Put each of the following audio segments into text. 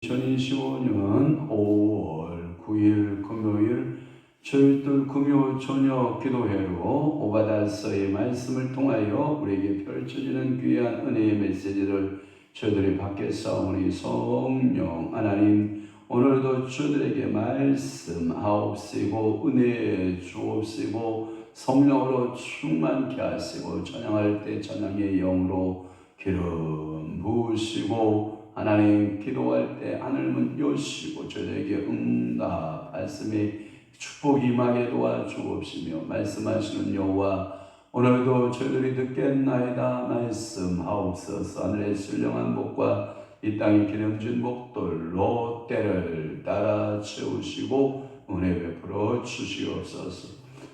2025년 5월 9일 금요일 저희들 금요 저녁 기도회로 오바다서의 말씀을 통하여 우리에게 펼쳐지는 귀한 은혜의 메시지를 저희들이 받게 싸우니 성령 하나님 오늘도 저희들에게 말씀하옵시고 은혜 주옵시고 성령으로 충만케 하시고 찬양할 때 찬양의 영으로 기름 부으시고 하나님 기도할 때 하늘문 여시고 저희에게 응답 말씀의 축복이 임하게 도와주옵시며 말씀하시는 여호와 오늘도 저희들이 듣겠나이다 말씀하옵소서. 하늘의 신령한 복과 이 땅의 기름진 복들로 때를 따라 채우시고 은혜 베풀어 주시옵소서.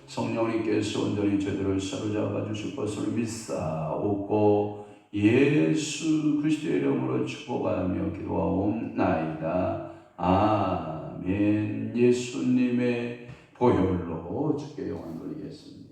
성령님께서 온전히 저희들을 사로잡아 주실 것을 믿사오고 예수 그리스도의 이름으로 축복하며 기도하옵나이다. 아멘. 예수님의 보혈로 주께 영광 돌리겠습니다.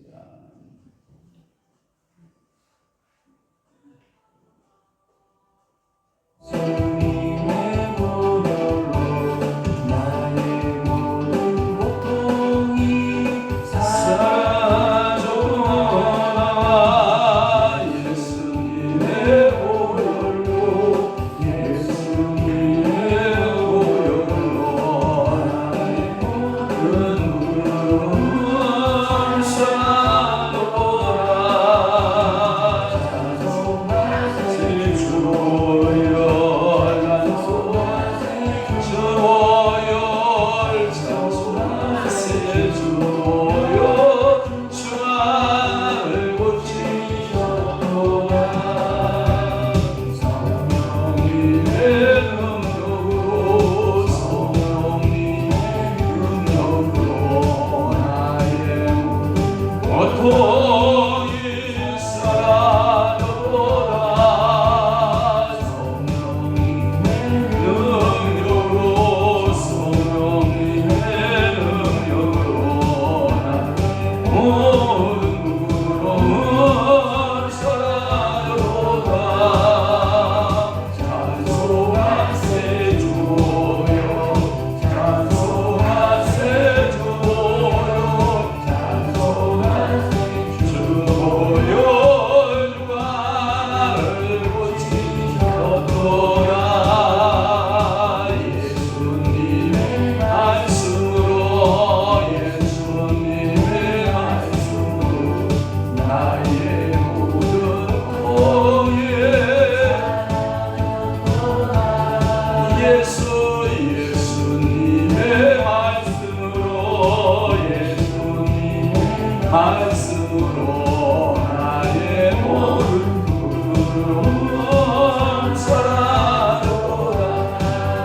말씀으로 나의 모든 구름 사랑하도다.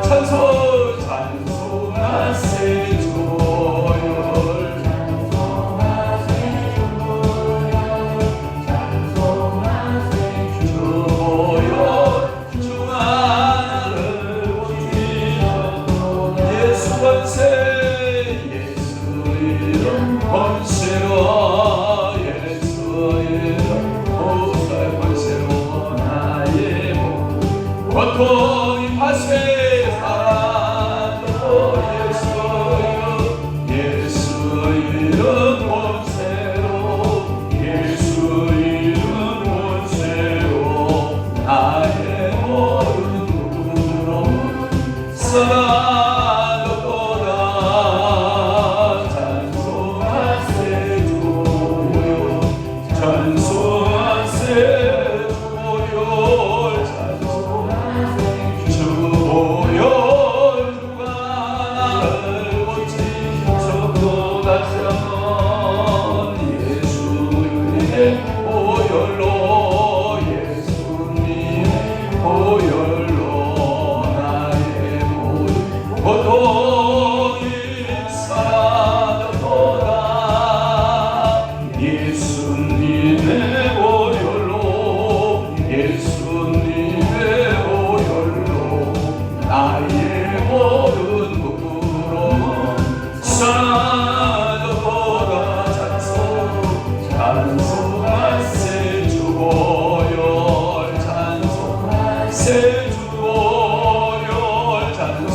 찬송하세 주보혈 주보혈 주 하나를 보시며 예수 권세 예수 이름 권세로 고통이 파쇄 사랑도 예수 이름 권세로 예수 이름 권세로 나의 모든 구름 사랑도다. 찬송하세 주여 찬송하세 찬송하세 주보혈 찬송하세 주보혈 찬송하세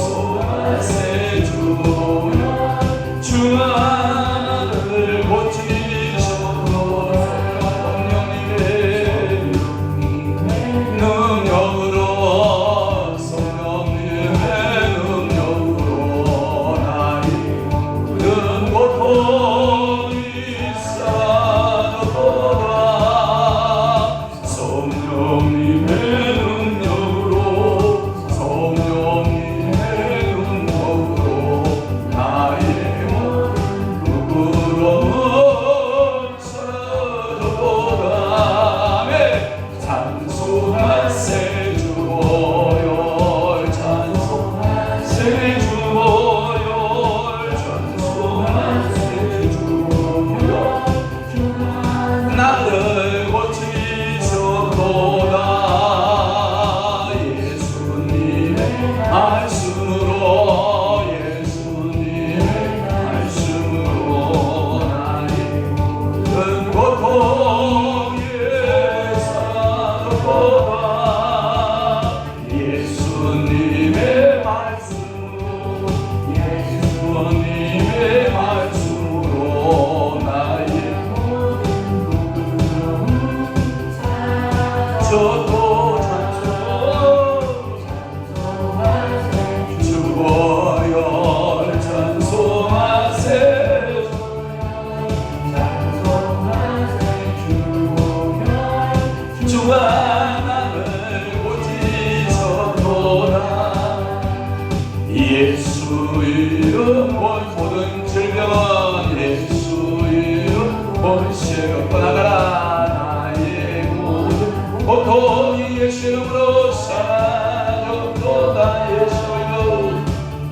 예수 이름 모든 질병은 예수 이름 번세로 떠나가라. 나의 모든 고통이 예수 이름으로 사라졌도다. 예수 이름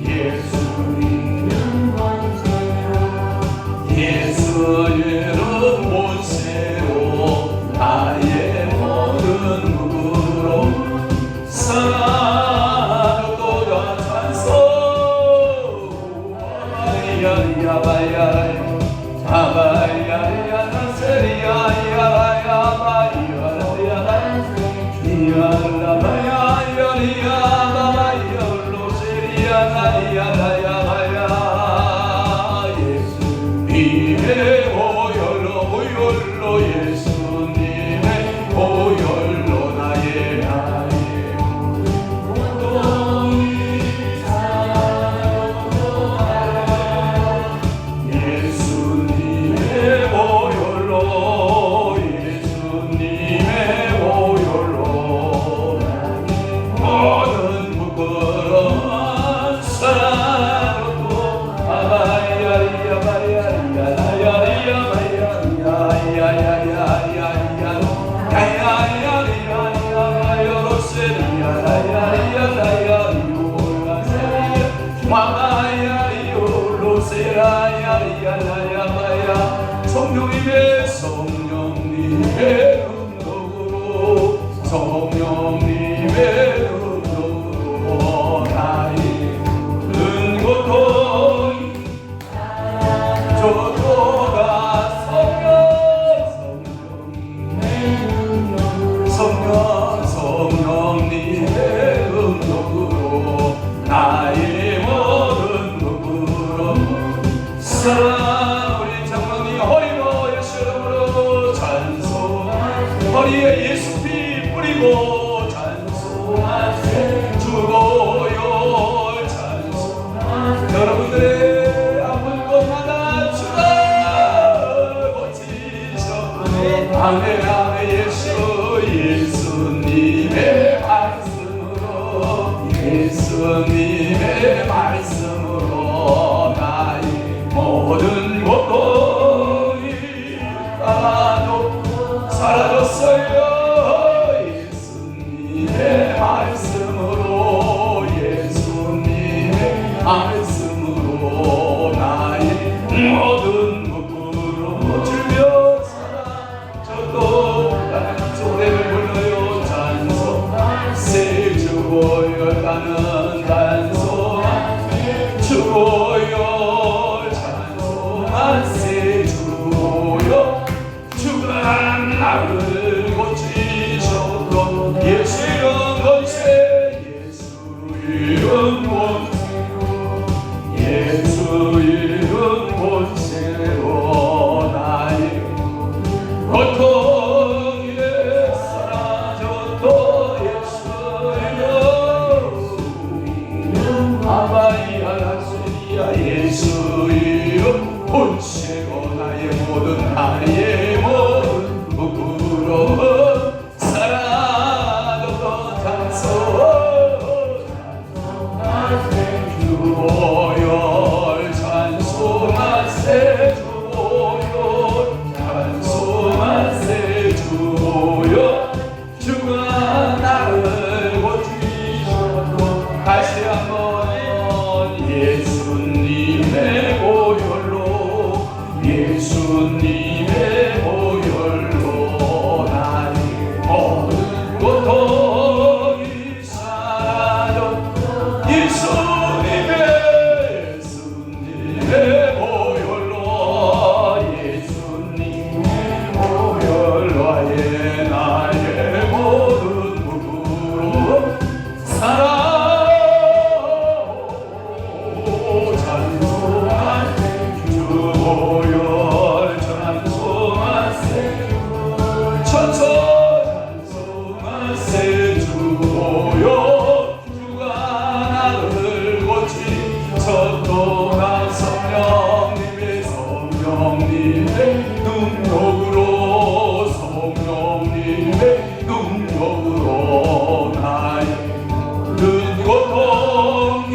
예수 이름 번세로 예수 이름 번세로 나의 모든 무구로 사라졌도다. 찬송 야바야 아바야 나세리야 야바야 야라바야 야리야 바바야 로세리야 나야야야야 예수님의 보혈로 예수님의 보혈로 나의 성령님의 능력으로 성령님의 능력으로 나의 은 고통 저도가 성령님의 능력으로 나의 모든 능력으로 우리 장로님 허리로 예수 이름으로 찬송 허리에 예수 피 뿌리고 찬송하세 주보혈 찬송 여러분들의 아픈 곳마다 주가 고치셨네. 아멘 아멘 예수님의 말씀으로 예수님의 말씀으로 나의 모든 고통이 사라졌어요. 예수님의 말씀으로 예수님의 말씀으로 나의 모든 부끄러움 즐겨 사라져도 나는 노래를 불러요. 찬송하세 주보혈 나는 찬송하세 주보혈 찬송하세 주보혈 주가 나를 고치셨던 예수 이름 권세 예수 이름 권세로 예수 이름 권세로 나의 고통이 사라졌던 예수 이름 아바이야 나세리야 예수 이름 권세로 나의 모든 부끄러움 사라졌던 찬송 주보혈 찬송하세 주보혈 찬송하세 주보혈 주가 나를 고치셨고 다시 한번 예수님의 보혈로 예수님의 보혈로 나의 모든 고통이 사라졌고 예수님의 보혈로 예수님의 보혈로 나의 모든 부끄러움 사라졌고 찬송하세 주보혈 찬송하세 찬송하세 주보혈 주가 나를 고치셨도다. 성령님의 능력으로 성령님의 능력으로 나의 큰 고통이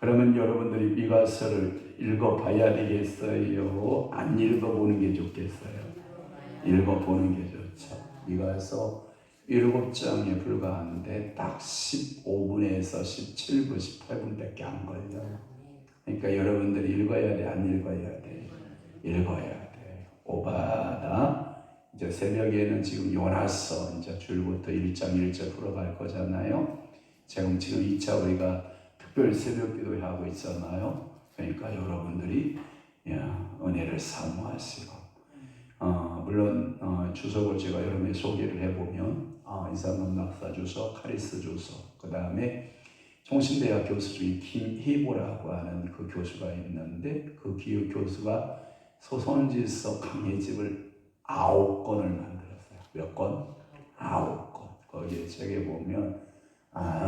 그러면 여러분들이 미가서를 읽어봐야 되겠어요? 안 읽어보는 게 좋겠어요? 읽어보는 게 좋죠. 미가서 7장에 불과한데 딱 15분에서 17분, 18분밖에 안 걸려요. 그러니까 여러분들이 읽어야 돼? 안 읽어야 돼? 읽어야 돼. 오바다. 이제 새벽에는 지금 요나서 이제 줄부터 1장 1절 풀어갈 거잖아요. 지금 2차 우리가 특별 새벽 기도하고 있잖아요. 그러니까 여러분들이 은혜를 사모하시고 물론 주석을 제가 여러분에게 소개를 해보면 이상문 박사 주석, 카리스 주석, 그 다음에 총신대학 교수 중에 김희보라고 하는 그 교수가 있는데 그 교수가 소선지서 강해집을 9권을 만들었어요. 몇 권? 9권. 거기에 책에 보면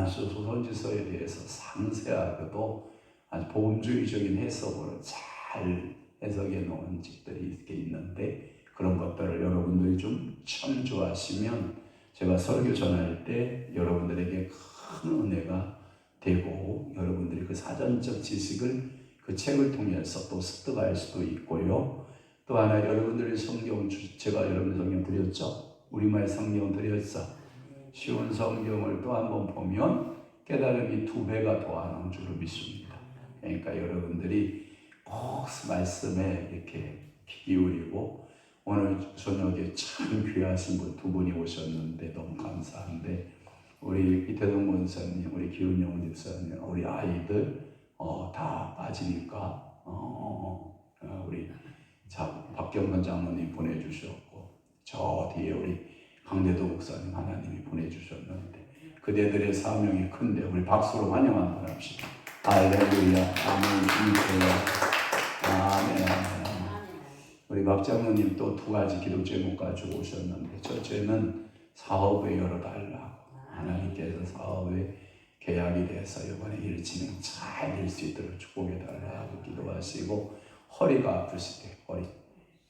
소선지서에 대해서 상세하고도 아주 복음주의적인 해석으로 잘 해석해 놓은 책들이 이렇게 있는데 그런 것들을 여러분들이 좀 참조하시면 제가 설교 전할 때 여러분들에게 큰 은혜가 되고 여러분들이 그 사전적 지식을 그 책을 통해서 또 습득할 수도 있고요. 또 하나 여러분들의 성경, 제가 여러분의 성경 드렸죠? 우리말 성경 드렸죠? 쉬운 성경을 또 한번 보면 깨달음이 2배가 더하는 줄로 믿습니다. 그러니까 여러분들이 꼭 말씀에 이렇게 귀 기울이고 오늘 저녁에 참 귀하신 분 2분이 오셨는데 너무 감사한데 우리 이태동 권사님, 우리 기훈영 집사님, 우리 아이들 다 빠지니까 우리 박경건 장로님 보내주셨고 저 뒤에 우리 강대도 목사님 하나님이 보내주셨는데 그대들의 사명이 큰데 우리 박수로 환영 한번 합시다. 할렐루야. 아멘. 우리 박 장로님 또 2가지 기도 제목 가지고 오셨는데 첫째는 사업을 열어달라고 하나님께서 사업에 계약이 돼서 이번에 일 진행 잘 될 수 있도록 축복해달라고 기도하시고 허리가 아프실 때 허리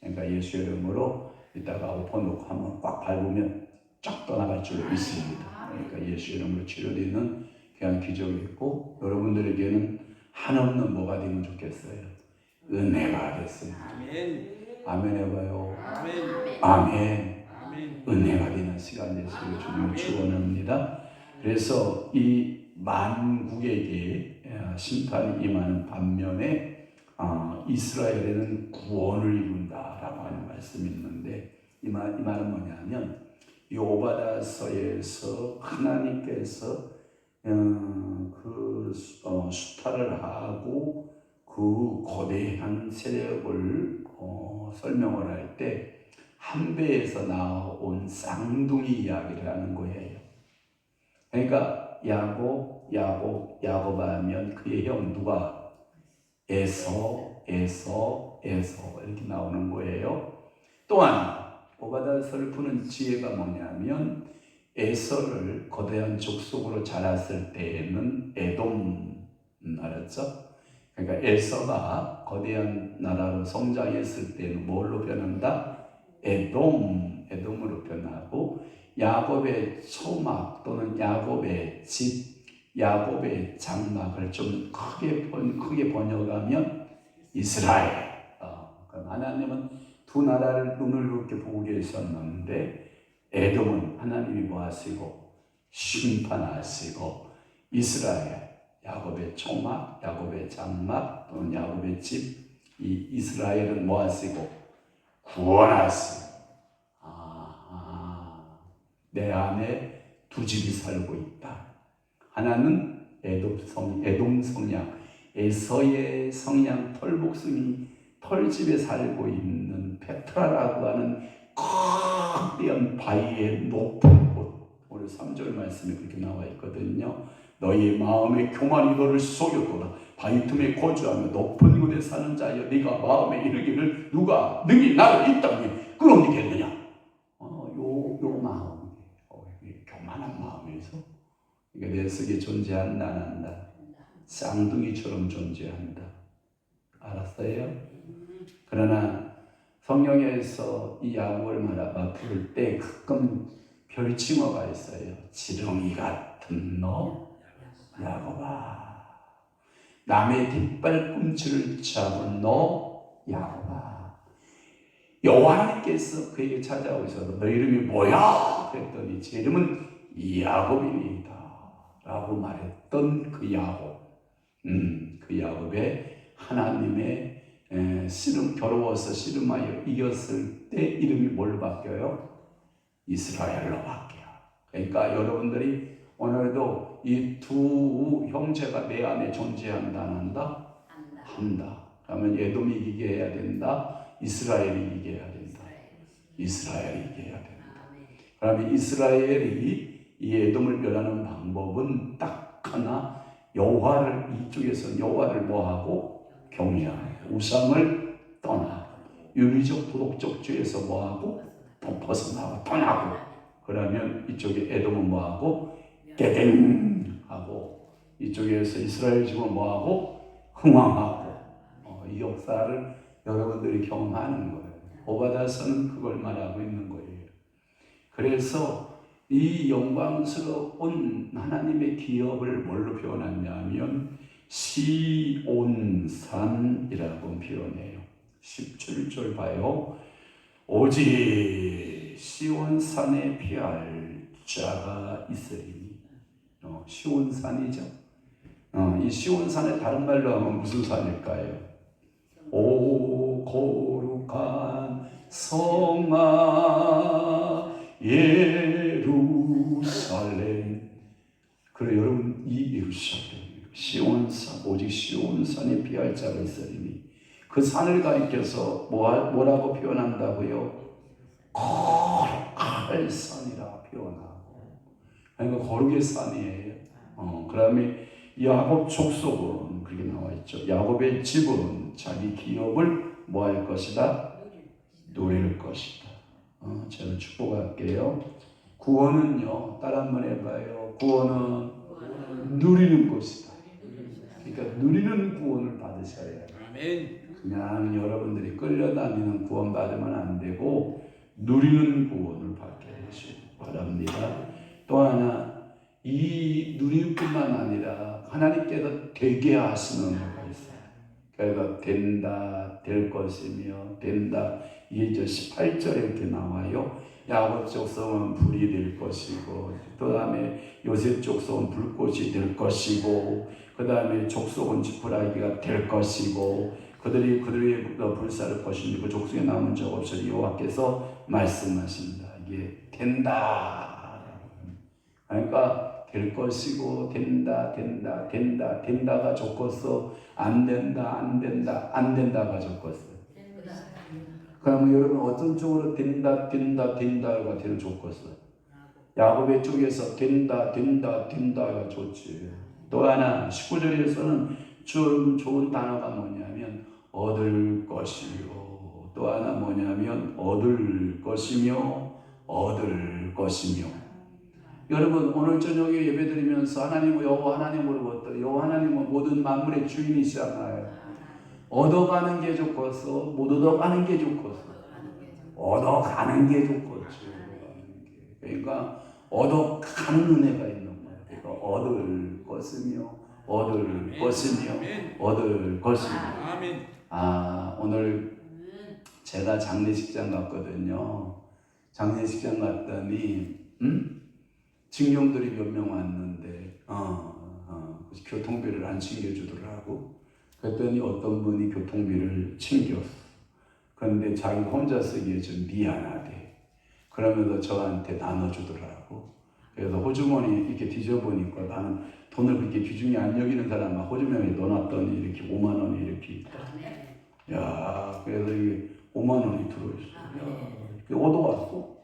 그러니까 예수 이름으로 이따가 엎어놓고 한번 꽉 밟으면 쫙 떠나갈 줄로 믿습니다. 그러니까 예수 이름으로 치료되는 그냥 기적이 있고 여러분들에게는 한없는 뭐가 되면 좋겠어요? 은혜가 됐습니다. 아멘 해봐요. 아멘. 은혜가 되는 시간 되시길 주님을 축원합니다. 그래서 이 만국에게 심판이 임하는 반면에 이스라엘에는 구원을 이룬다라고 하는 말씀이 있는데 이 말은 뭐냐면 이 오바다서에서 하나님께서 수탈을 하고 그 거대한 세력을 설명을 할 때 한배에서 나온 쌍둥이 이야기를 하는 거예요. 그러니까 야곱 하면 그의 형 누가? 에서 이렇게 나오는 거예요. 또한 오바다서를 푸는 지혜가 뭐냐면 에서를 거대한 족속으로 자랐을 때에는 에돔 알았죠? 그러니까 에서가 거대한 나라로 성장했을 때는 뭘로 변한다? 에돔으로 변하고 야곱의 초막 또는 야곱의 집, 야곱의 장막을 좀 크게 번역하면 이스라엘. 그럼 하나님은 2 나라를 눈을 그렇게 보고 계셨는데 에돔은 하나님이 뭐 하시고 심판하시고 이스라엘 야곱의 초막, 야곱의 장막 또는 야곱의 집, 이 이스라엘은 뭐 하시고 구원하시고 내 안에 2 집이 살고 있다. 하나는 에돔 성향, 에서의 성향 털복숭이 털집에 살고 있는 페트라라고 하는 거대한 바위의 높은 곳. 오늘 3절 말씀에 그렇게 나와 있거든요. 너희 마음의 교만이 너를 속였도다. 바위 틈에 거주하며 높은 곳에 사는 자여 네가 마음에 이르기를 누가 능히 나를 이 땅에 끌어올리겠느냐. 요 마음. 교만한 마음에서 내 속에 존재한다 안 한다. 쌍둥이처럼 존재한다. 알았어요? 그러나 성경에서 이 야곱을 부를 때 가끔 별칭어가 있어요. 지렁이 같은 너 야곱아. 남의 뒷발꿈치를 잡은 너 야곱아. 여호와 하나님께서 그에게 찾아오셔서 너 이름이 뭐야? 그랬더니 제 이름은 야곱입니다 라고 말했던 그 야곱. 그 야곱의 하나님의 겨루어서 씨름하여 이겼을 때 이름이 뭘로 바뀌어요? 이스라엘로 바뀌어요. 그러니까 여러분들이 오늘도 이 두 형제가 내 안에 존재한다, 안 한다? 한다. 그러면 에돔이 이기게 해야 된다. 이스라엘이 이기게 해야 된다. 이스라엘이 이기게 해야 된다. 그러면 이스라엘이 이 에돔을 멸하는 방법은 딱 하나, 여호와를, 이쪽에서 여호와를 뭐하고? 경외하고 우상을 떠나고 윤리적 도덕적 죄에서 뭐하고? 벗어나고 떠나고. 그러면 이쪽에 에돔은 뭐하고? 깨갱 하고, 이쪽에서 이스라엘 집은 뭐하고? 흥왕하고. 이 역사를 여러분들이 경험하는 거예요. 오바다서는 그걸 말하고 있는 거예요. 그래서 이 영광스러운 하나님의 기업을 뭘로 표현하냐면 시온산이라고 표현해요. 17절 봐요. 오직 시온산에 피할 자가 있으리니. 시온산이죠. 이 시온산의 다른 말로 하면 무슨 산일까요? 오 거룩한 성아 예루살렘. 그래 여러분, 이 예루살렘 시온산, 오직 시온산에 피할 자가 있으리니. 그 산을 가리켜서 뭐라고 표현한다고요? 거룩할 산이라 표현하고. 그러니까 거룩의 산이에요. 그다음에 야곱 족속은 그렇게 나와 있죠. 야곱의 집은 자기 기업을 뭐 할 것이다? 누릴 것이다. 저는 축복할게요. 구원은요, 따라 한번 해봐요. 구원은 누리는 것이다. 그러니까 누리는 구원을 받으셔야 해요. 그냥 여러분들이 끌려다니는 구원 받으면 안 되고 누리는 구원을 받게 되시기 바랍니다. 또 하나, 이 누릴 뿐만 아니라 하나님께서 되게 하시는 거가 있어요. 그래서 된다, 될 것이며, 된다. 이게 이제 18절에 이렇게 나와요. 야곱 족속은 불이 될 것이고, 그 다음에 요셉 족속은 불꽃이 될 것이고, 그 다음에 족속은 지푸라기가 될 것이고, 그들이 불사를 것이니 그 족속에 남은 적 없으니 여호와께서 말씀하신다. 이게 된다. 그러니까 될 것이고, 된다가 좋겠어. 안 된다가 좋겠어. 그러면 여러분 어떤 쪽으로 된다가 되는 좋겠어? 야곱의 쪽에서 된다가 좋지. 또 하나 19절에서는 좀 좋은 단어가 뭐냐면 얻을 것이요. 또 하나 뭐냐면 얻을 것이며. 여러분 오늘 저녁에 예배드리면서 하나님을 여호와 하나님으로 봤더니 여호와 하나님은 모든 만물의 주인이시잖아요. 얻어가는 게 좋겠어? 못 얻어가는 게 좋겠어? 얻어가는 게 좋겠지. 그러니까 얻어가는 은혜가 있는 거예요. 그러니까 얻을 것이며. 오늘 제가 장례식장 갔거든요. 장례식장 갔더니 친경들이 몇 명 왔는데 교통비를 안 챙겨주더라고. 그랬더니 어떤 분이 교통비를 챙겼어. 그런데 자기 혼자 쓰기에 좀 미안하대. 그러면서 저한테 나눠주더라고. 그래서 호주머니 이렇게 뒤져보니까 나는 돈을 그렇게 귀중히 안 여기는 사람만 호주머니에 넣어놨더니 이렇게 5만 원이 이렇게 있다. 야, 그래서 이게 5만 원이 들어있어. 야, 얻어왔어.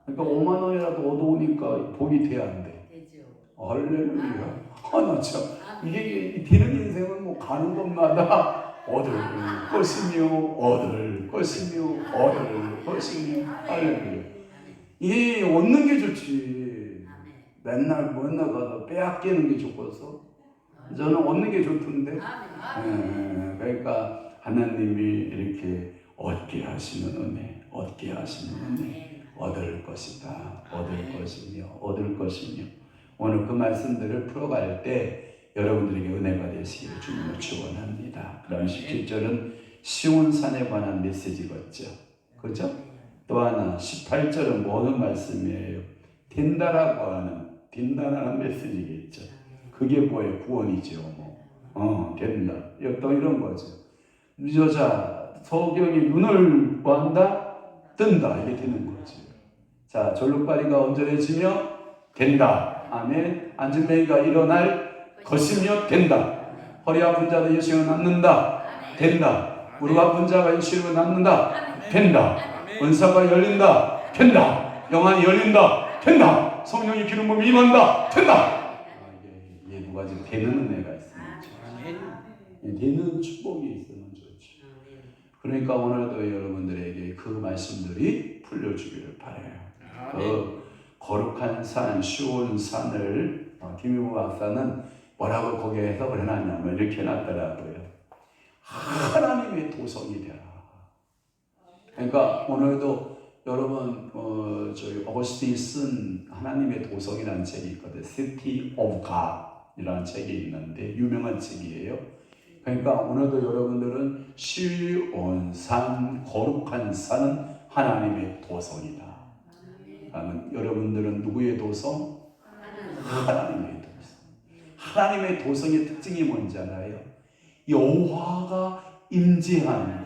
그러니까 5만 원이라도 얻어오니까 복이 돼야 안 돼. 할렐루야. 나 참, 이게 되는 인생은 뭐 가는 곳마다 얻을 것이며. 할렐루야. 이게 얻는 게 좋지. 맨날 가서 빼앗기는 게 좋겠어. 저는 얻는 게 좋던데. 그러니까 하나님이 이렇게 얻게 하시는 은혜. 얻을 것이며. 오늘 그 말씀들을 풀어갈 때 여러분들에게 은혜가 되시기를 주님으로 축원합니다. 그다음 17절은 시온산에 관한 메시지겠죠. 그렇죠? 또 하나 18절은 뭐는 말씀이에요? 된다라고 하는 된다라는 메시지겠죠. 그게 뭐예요? 구원이죠. 된다. 또 이런 거죠. 여자 소경이 눈을 뭐한다? 뜬다. 이게 되는 거죠. 자, 졸룩바리가 온전해지며 된다. 아멘. 안진뱅이가 일어날 것이며 된다. 허리 아픈 자도 예수님을 낫는다. 된다. 무릎 아픈 자가 예수님을 낫는다. 된다. 은사가 열린다. 된다. 영안이 열린다. 된다. 성령이 기름 부음이 임한다. 된다. 이게 누가 지금 되는 은혜가 있으면 좋죠. 되는 축복이 있으면 좋죠. 그러니까 오늘도 여러분들에게 그 말씀들이 풀려주기를 바라요. 그 거룩한 산, 시온산을 김유부 박사는 뭐라고 거기에 해석을 해놨냐면 이렇게 해놨더라고요. 하나님의 도성이 되라. 그러니까 오늘도 여러분 저희 어거스틴이 쓴 하나님의 도성이라는 책이 있거든요. City of God이라는 책이 있는데 유명한 책이에요. 그러니까 오늘도 여러분들은 시온산, 거룩한 산은 하나님의 도성이다. 그러면 여러분들은 누구의 도성? 하나님의 도성. 하나님의 도성의 특징이 뭔지 알아요? 여호와가 임재하는 것.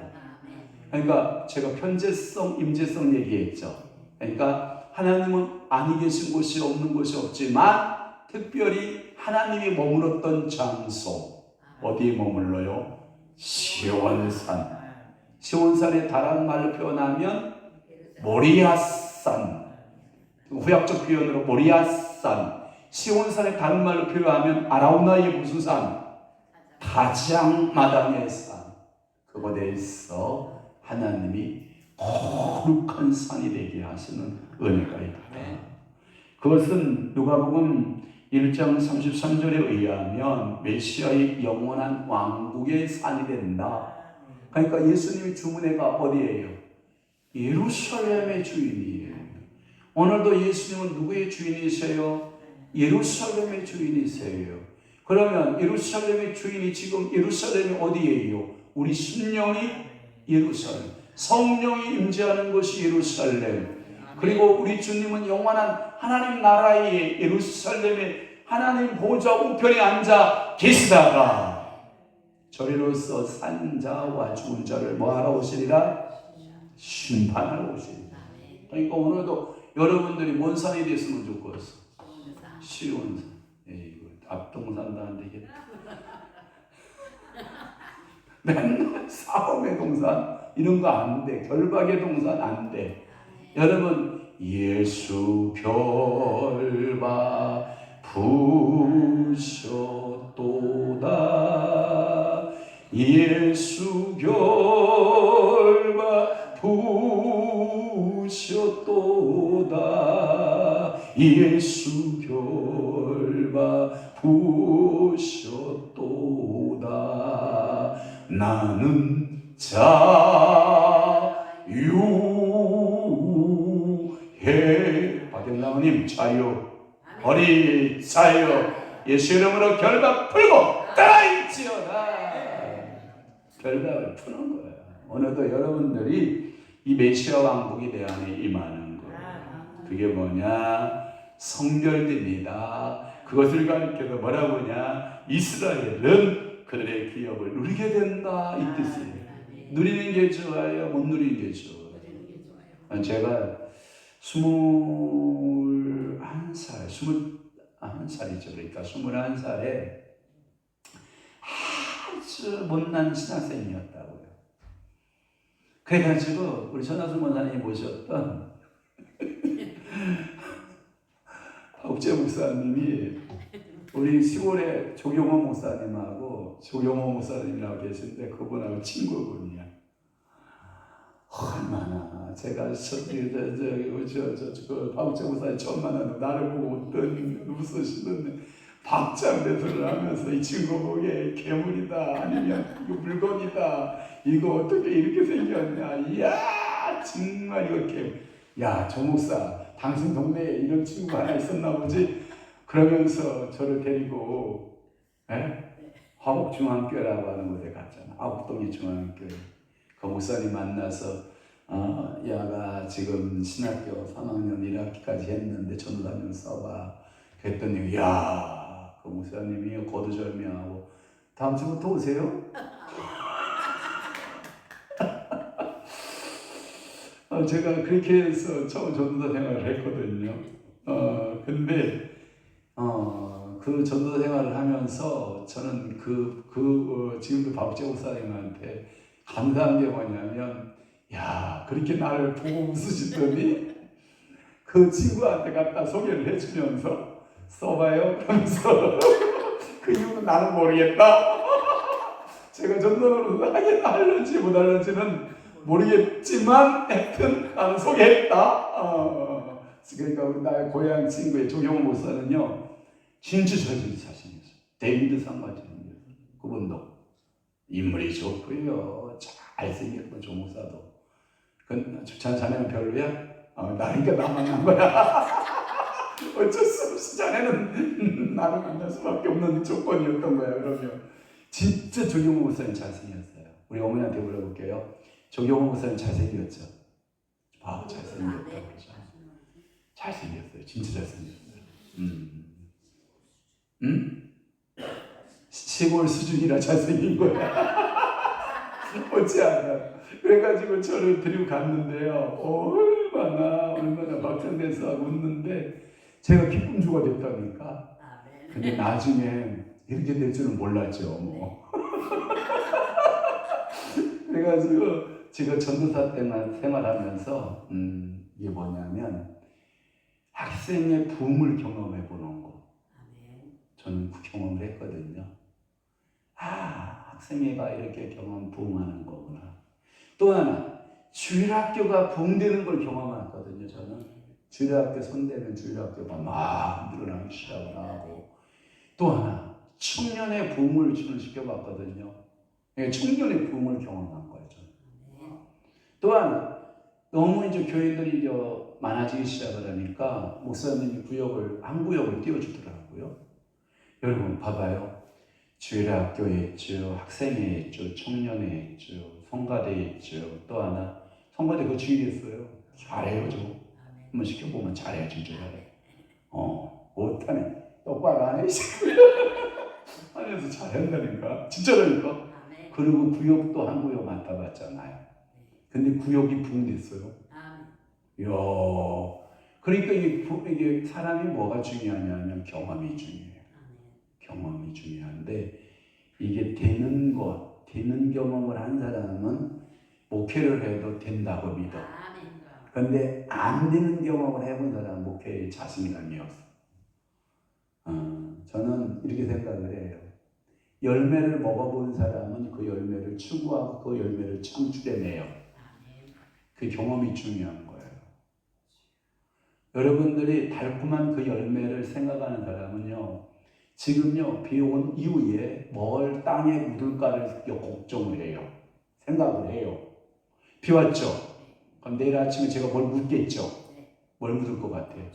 그러니까 제가 편재성, 임재성 얘기했죠. 그러니까 하나님은 아니 계신 곳이 없는 곳이 없지만 특별히 하나님이 머물렀던 장소 어디에 머물러요? 시온산. 시온산에 다른 말로 표현하면 모리아산. 후약적 표현으로 모리아산. 시온산의 다른 말로 표현하면 아라우나의 무슨 산? 가장 마당의 산. 그곳에 있어 하나님이 거룩한 산이 되게 하시는 은혜가 있다. 그것은 누가복음 1장 33절에 의하면 메시아의 영원한 왕국의 산이 된다. 그러니까 예수님의 주문회가 어디예요? 예루살렘의 주인이에요. 오늘도 예수님은 누구의 주인이세요? 예루살렘의 주인이세요. 그러면 예루살렘의 주인이 지금 예루살렘이 어디예요? 우리 심령이 예루살렘. 성령이 임재하는 것이 예루살렘. 그리고 우리 주님은 영원한 하나님 나라의 예루살렘에 하나님 보좌 우편에 앉아 계시다가 저리로서 산 자와 죽은 자를 뭐하러 오시리라? 심판하러 오시리라. 그러니까 오늘도 여러분들이 뭔 산이 됐으면 좋겠어? 시온산. 에이구, 앞동산도 안 되겠다. 맨날 싸움의 동산 이런 거 안 돼. 결박의 동산 안 돼. 여러분 예수 결박 부셨도다. 예수 결박 부셨도다. 예수 결박 부셨도다. 나는 자유해. 박경남님 자유. 허리 자유. 예수 이름으로 결박 풀고 따라일지어다. 결박을 푸는 거예요. 오늘도 여러분들이 이 메시아 왕국이 내 안에 임하는 거예요. 그게 뭐냐? 성별됩니다. 그것을 가리켜서 뭐라고 하냐? 이스라엘은 그들의 기업을 누리게 된다 이 뜻이에요. 누리는 게 좋아요? 못 누리는 게 좋아요? 제가 21살이죠. 그러니까 21살에 아주 못난 신학생이었다고요. 그래가지고 우리 전하수 권사님이 모셨던 박재 목사님이 우리 시골에 조경호 목사님하고 조경호 목사님이라고 계신데 그분하고 친구분이야. 얼마나 제가 그 박재 목사님 처음 만나는 나를 보고 어떤 웃으시는데 박장대소를 하면서 이 친구 보기에 괴물이다 아니면 이거 물건이다 이거 어떻게 이렇게 생겼냐 이야 정말 이거 괴물. 야 조 목사 당신 동네에 이런 친구가 하나 있었나 보지. 그러면서 저를 데리고 예? 화곡중앙교회라고 하는 곳에 갔잖아. 화곡동의 중앙교회. 그 목사님 만나서 야가 지금 신학교 3학년 1학기까지 했는데 전도사 좀 써봐. 그랬더니 그 목사님이 거두절미하고 다음 주부터 오세요? 제가 그렇게 해서 처음 전도사 생활을 했거든요. 근데 그 전도 생활을 하면서 저는 지금도 박재 목사님한테 감사한 게 뭐냐면, 그렇게 나를 보고 웃으시더니 그 친구한테 갖다 소개를 해주면서 써봐요 하면서 그 이유는 나는 모르겠다. 제가 전도를 할는지 못할는지는 모르겠지만 하여튼 나는 소개했다. 그러니까 우리 나의 고향 친구의 조경호 목사는요, 진짜 잘생겼어요. 데이비드상 같이 생겼어요. 그분도 인물이 좋고요, 잘생겼고 조목사도. 자네는 별로야? 나니까 나 만난 거야. 어쩔 수 없이 자네는 나를 만날 수밖에 없는 조건이었던 거야. 그러면 진짜 조경호 목사님 잘생겼어요. 우리 어머니한테 물어볼게요. 조경호 목사님 잘생겼죠? 잘생겼다고 그러죠. 잘생겼어요. 진짜 잘생겼어요. 시골 수준이라 잘생긴 거야. 어찌 알아. 그래가지고 저를 데리고 갔는데요. 얼마나 박장대소 하고 웃는데 제가 기쁨주가 됐다니까. 근데 나중에 이렇게 될 줄은 몰랐죠. 뭐. 그래가지고 제가 전도사 때만 생활하면서 이게 뭐냐면 학생의 붐을 경험해 보는 거. 저는 그 경험을 했거든요. 학생회가 이렇게 붐하는 거구나. 또 하나, 주일학교가 붐되는 걸 경험했거든요. 저는 주일학교 손대면 주일학교가 막 늘어나기 시작을 하고, 또 하나, 청년의 붐을 저는 시켜봤거든요. 청년의 붐을 경험한 거예요. 저는. 또 하나, 너무 이제 교인들이 많아지기 시작을 하니까 목사님이 한 구역을 띄워주더라고요. 여러분 봐봐요. 주일학교에 있죠, 학생회에 있죠, 청년회에 있죠, 성가대에 있죠. 또 하나, 성가대 그 주일했어요. 잘해요. 한번 시켜보면 잘해요. 진짜 잘해. 못하네. 똑바로 안 해. 하면서 잘한다니까. 진짜라니까. 그리고 구역도 한 구역 맡아봤잖아요. 근데 구역이 붕됐어요. 이야. 그러니까 이게 사람이 뭐가 중요하냐면 경험이 중요해요. 경험이 중요한데, 이게 되는 경험을 한 사람은 목회를 해도 된다고 믿어. 근데 안 되는 경험을 해본 사람은 목회에 자신감이 없어. 저는 이렇게 생각을 해요. 열매를 먹어본 사람은 그 열매를 추구하고 그 열매를 창출해내요. 그 경험이 중요한 거예요. 여러분들이 달콤한 그 열매를 생각하는 사람은요, 지금요, 비 온 이후에 뭘 땅에 묻을까를 걱정을 해요. 생각을 해요. 비 왔죠? 그럼 내일 아침에 제가 뭘 묻겠죠? 뭘 묻을 것 같아요?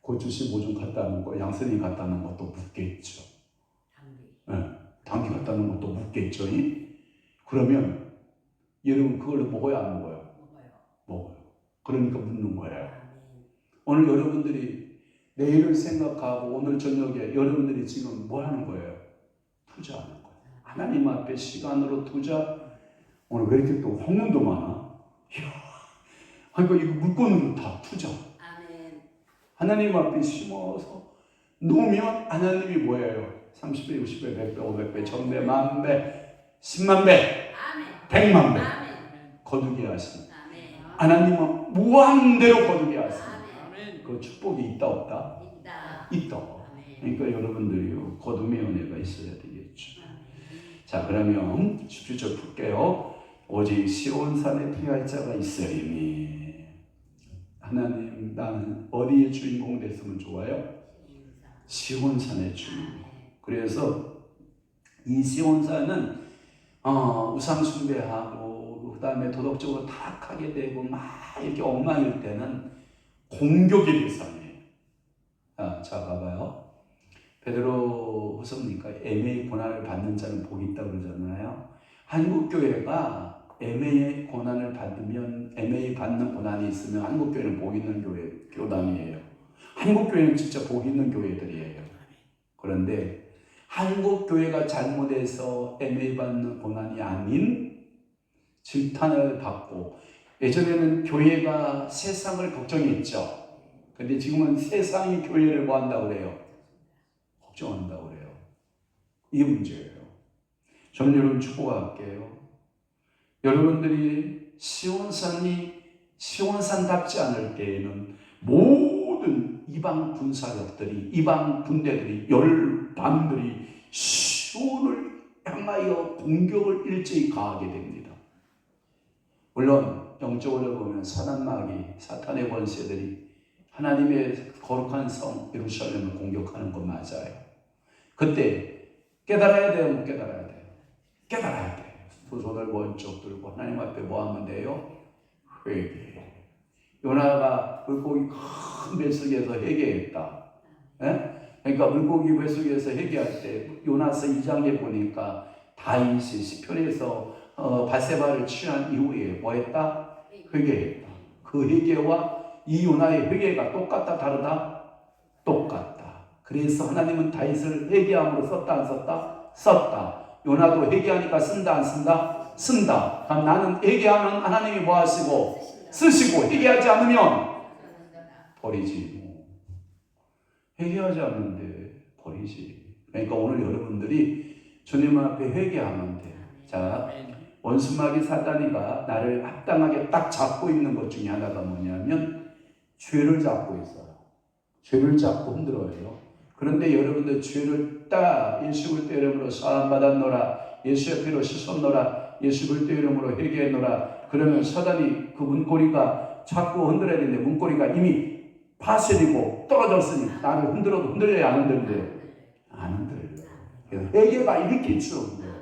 고추씨 뭐 좀 갖다 놓은 거, 양선이 갖다 놓은 것도 묻겠죠. 당귀 갖다 놓은 것도 묻겠죠. 그러면 여러분 그걸 먹어야 안 먹어요? 먹어요. 그러니까 묻는 거예요. 오늘 여러분들이 내일을 생각하고 오늘 저녁에 여러분들이 지금 뭐 하는 거예요? 투자하는 거예요. 하나님 앞에 시간으로 투자. 오늘 왜 이렇게 또 황문도 많아? 그러니까 이거 물건으로 다 투자. 하나님 앞에 심어서 놓으면 하나님이 뭐예요? 30배, 60배, 100배, 500배, 1000배, 10,000배, 10만 배, 100만 배 거두게 하시는 하나님은 무한대로 거두게 하시는 그 축복이 있다 없다? 있다. 그러니까 여러분들이 거둠의 은혜가 있어야 되겠죠. 자, 그러면 17절 풀게요. 오직 시온산에 피할 자가 있으리니. 하나님, 나는 어디에 주인공 됐으면 좋아요? 시온산의 주인공. 그래서 이 시온산은 우상 숭배하고 그 다음에 도덕적으로 타락하게 되고 막 이렇게 엉망일 때는 공격의 대상이에요. 자, 봐봐요. 베드로 후서니까 애매히 고난을 받는 자는 복이 있다고 그러잖아요. 한국교회가 애매히 고난을 받으면, 애매히 받는 고난이 있으면 한국교회는 복 있는 교단이에요. 한국교회는 진짜 복 있는 교회들이에요. 그런데 한국교회가 잘못해서 애매히 받는 고난이 아닌 질탄을 받고, 예전에는 교회가 세상을 걱정했죠. 근데 지금은 세상이 교회를 뭐 한다고 그래요? 걱정한다고 그래요. 이게 문제예요. 저는 여러분 축복할게요. 여러분들이 시온산답지 않을 때에는 모든 이방 군사력들이, 이방 군대들이, 열방들이 시온을 향하여 공격을 일제히 가하게 됩니다. 물론 영적으로 보면 사탄의 권세들이 하나님의 거룩한 성 예루살렘을 공격하는 건 맞아요. 그때 깨달아야 돼요? 못 깨달아야 돼요? 깨달아야 돼요. 두 손을 번쩍 들고 하나님 앞에 뭐 하면 돼요? 회개. 요나가 물고기 큰 뱃속에서 회개했다. 예? 그러니까 물고기 뱃속에서 회개할 때 요나서 2장에 보니까 다윗이 시편에서 바세바를 취한 이후에 뭐 했다? 회개했다. 그 회개와 이 요나의 회개가 똑같다 다르다? 똑같다. 그래서 하나님은 다윗을 회개함으로 썼다 안 썼다? 썼다. 요나도 회개하니까 쓴다 안 쓴다? 쓴다. 그럼 나는 회개하면 하나님이 뭐 하시고? 쓰시고, 회개하지 않으면 버리지. 회개하지 않는데 버리지. 그러니까 오늘 여러분들이 주님 앞에 회개하면 돼요. 자, 원수마귀 사단이가 나를 합당하게 딱 잡고 있는 것 중에 하나가 뭐냐면 죄를 잡고 있어요. 죄를 잡고 흔들어요. 그런데 여러분들 죄를 딱 예수 그리스도 이름으로 사함 받았노라, 예수의 피로 씻었노라, 예수 그리스도 이름으로 회개했노라. 그러면 사단이 그 문고리가 자꾸 흔들어야 되는데 문고리가 이미 파쇄되고 떨어졌으니 나를 흔들어도 흔들려야 안 흔들려요? 안 흔들려요. 그래서 회개가 이렇게 치료인 거예요.